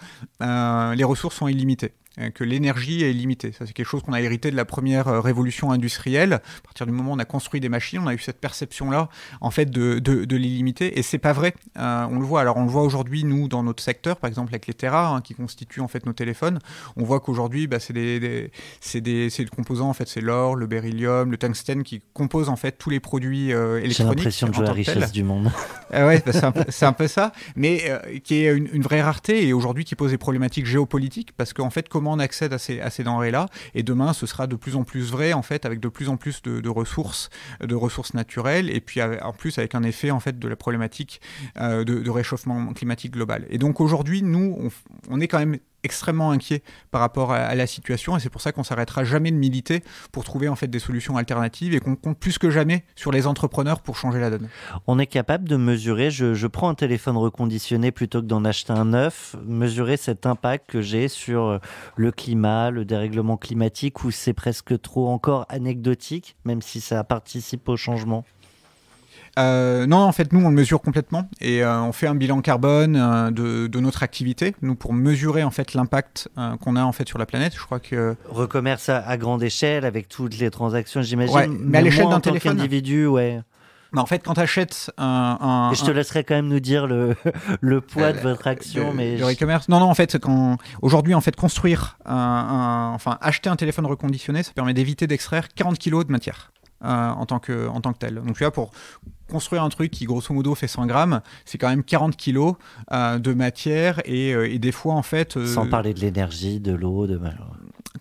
les ressources sont illimitées, que l'énergie est illimitée. Ça, c'est quelque chose qu'on a hérité de la première révolution industrielle. À partir du moment où on a construit des machines, on a eu cette perception-là, en fait, de l'illimité. Et c'est pas vrai. On le voit. Alors, on le voit aujourd'hui, nous, dans notre secteur, par exemple, avec les Terra, qui constituent, en fait, nos téléphones. On voit qu'aujourd'hui, c'est des composants, en fait, c'est l'or, le beryllium, le tungstène qui composent, en fait, tous les produits électroniques.
J'ai l'impression de jouer la richesse du monde.
Ouais, c'est un peu ça. Mais qui est une vraie rareté et aujourd'hui qui pose des problématiques géopolitiques parce qu'en fait, comment on accède à ces denrées-là. Et demain, ce sera de plus en plus vrai, en fait, avec de plus en plus de ressources naturelles, et puis en plus avec un effet, en fait, de la problématique de réchauffement climatique global. Et donc aujourd'hui, nous, on est quand même extrêmement inquiet par rapport à la situation et c'est pour ça qu'on s'arrêtera jamais de militer pour trouver en fait des solutions alternatives et qu'on compte plus que jamais sur les entrepreneurs pour changer la donne.
On est capable de mesurer, je prends un téléphone reconditionné plutôt que d'en acheter un neuf, mesurer cet impact que j'ai sur le climat, le dérèglement climatique, ou c'est presque trop encore anecdotique, même si ça participe au changement?
Non, en fait, nous, on le mesure complètement et on fait un bilan carbone de notre activité, nous, pour mesurer en fait l'impact qu'on a en fait sur la planète. Je crois que
Recommerce à grande échelle avec toutes les transactions, j'imagine.
Ouais, mais à l'échelle d'un téléphone.
Individu, ouais.
Mais en fait, quand tu achètes
Et je te laisserai quand même nous dire le poids de votre action. Mais
le e-commerce. Non, en fait, aujourd'hui, en fait, construire acheter un téléphone reconditionné, ça permet d'éviter d'extraire 40 kilos de matière. En tant que tel. Donc tu vois, pour construire un truc qui grosso modo fait 100 grammes, c'est quand même 40 kilos de matière et des fois en fait...
Sans parler de l'énergie, de l'eau,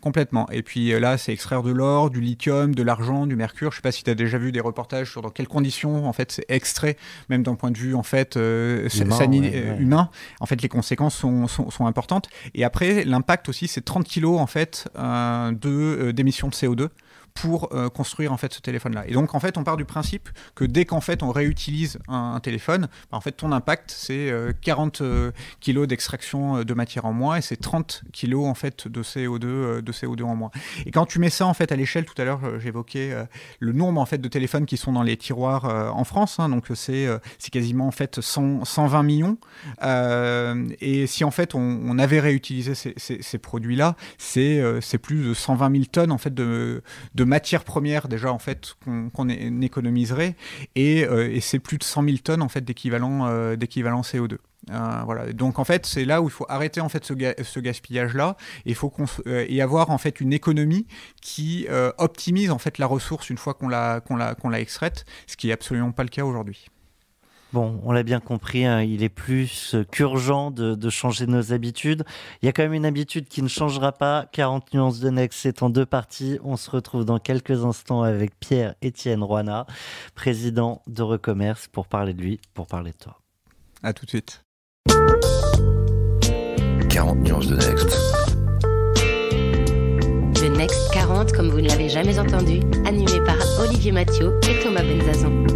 Complètement. Et puis là, c'est extraire de l'or, du lithium, de l'argent, du mercure. Je sais pas si tu as déjà vu des reportages sur dans quelles conditions en fait c'est extrait, même d'un point de vue en fait humain. En fait, les conséquences sont importantes. Et après, l'impact aussi, c'est 30 kilos en fait d'émissions de CO2. Pour construire en fait ce téléphone-là. Et donc en fait on part du principe que dès qu'en fait on réutilise un téléphone, en fait ton impact c'est 40 kilos d'extraction de matière en moins et c'est 30 kilos en fait de CO2 en moins. Et quand tu mets ça en fait à l'échelle, tout à l'heure j'évoquais le nombre en fait de téléphones qui sont dans les tiroirs en France, donc c'est quasiment en fait 120 millions. Et si en fait on avait réutilisé ces produits-là, c'est plus de 120 000 tonnes en fait de matières premières déjà en fait qu'on économiserait et c'est plus de 100 000 tonnes en fait d'équivalent CO2. Voilà. Donc en fait c'est là où il faut arrêter en fait ce gaspillage là et il faut y avoir en fait une économie qui optimise en fait la ressource une fois qu'on l'a extraite, ce qui est absolument pas le cas aujourd'hui.
Bon, on l'a bien compris, il est plus qu'urgent de changer nos habitudes. Il y a quand même une habitude qui ne changera pas. 40 nuances de Next, c'est en 2 parties. On se retrouve dans quelques instants avec Pierre-Étienne Roanat, président de Recommerce, pour parler de lui, pour parler de toi.
À tout de suite.
40 nuances de Next.
Le Next 40, comme vous ne l'avez jamais entendu, animé par Olivier Mathieu et Thomas Benzazon.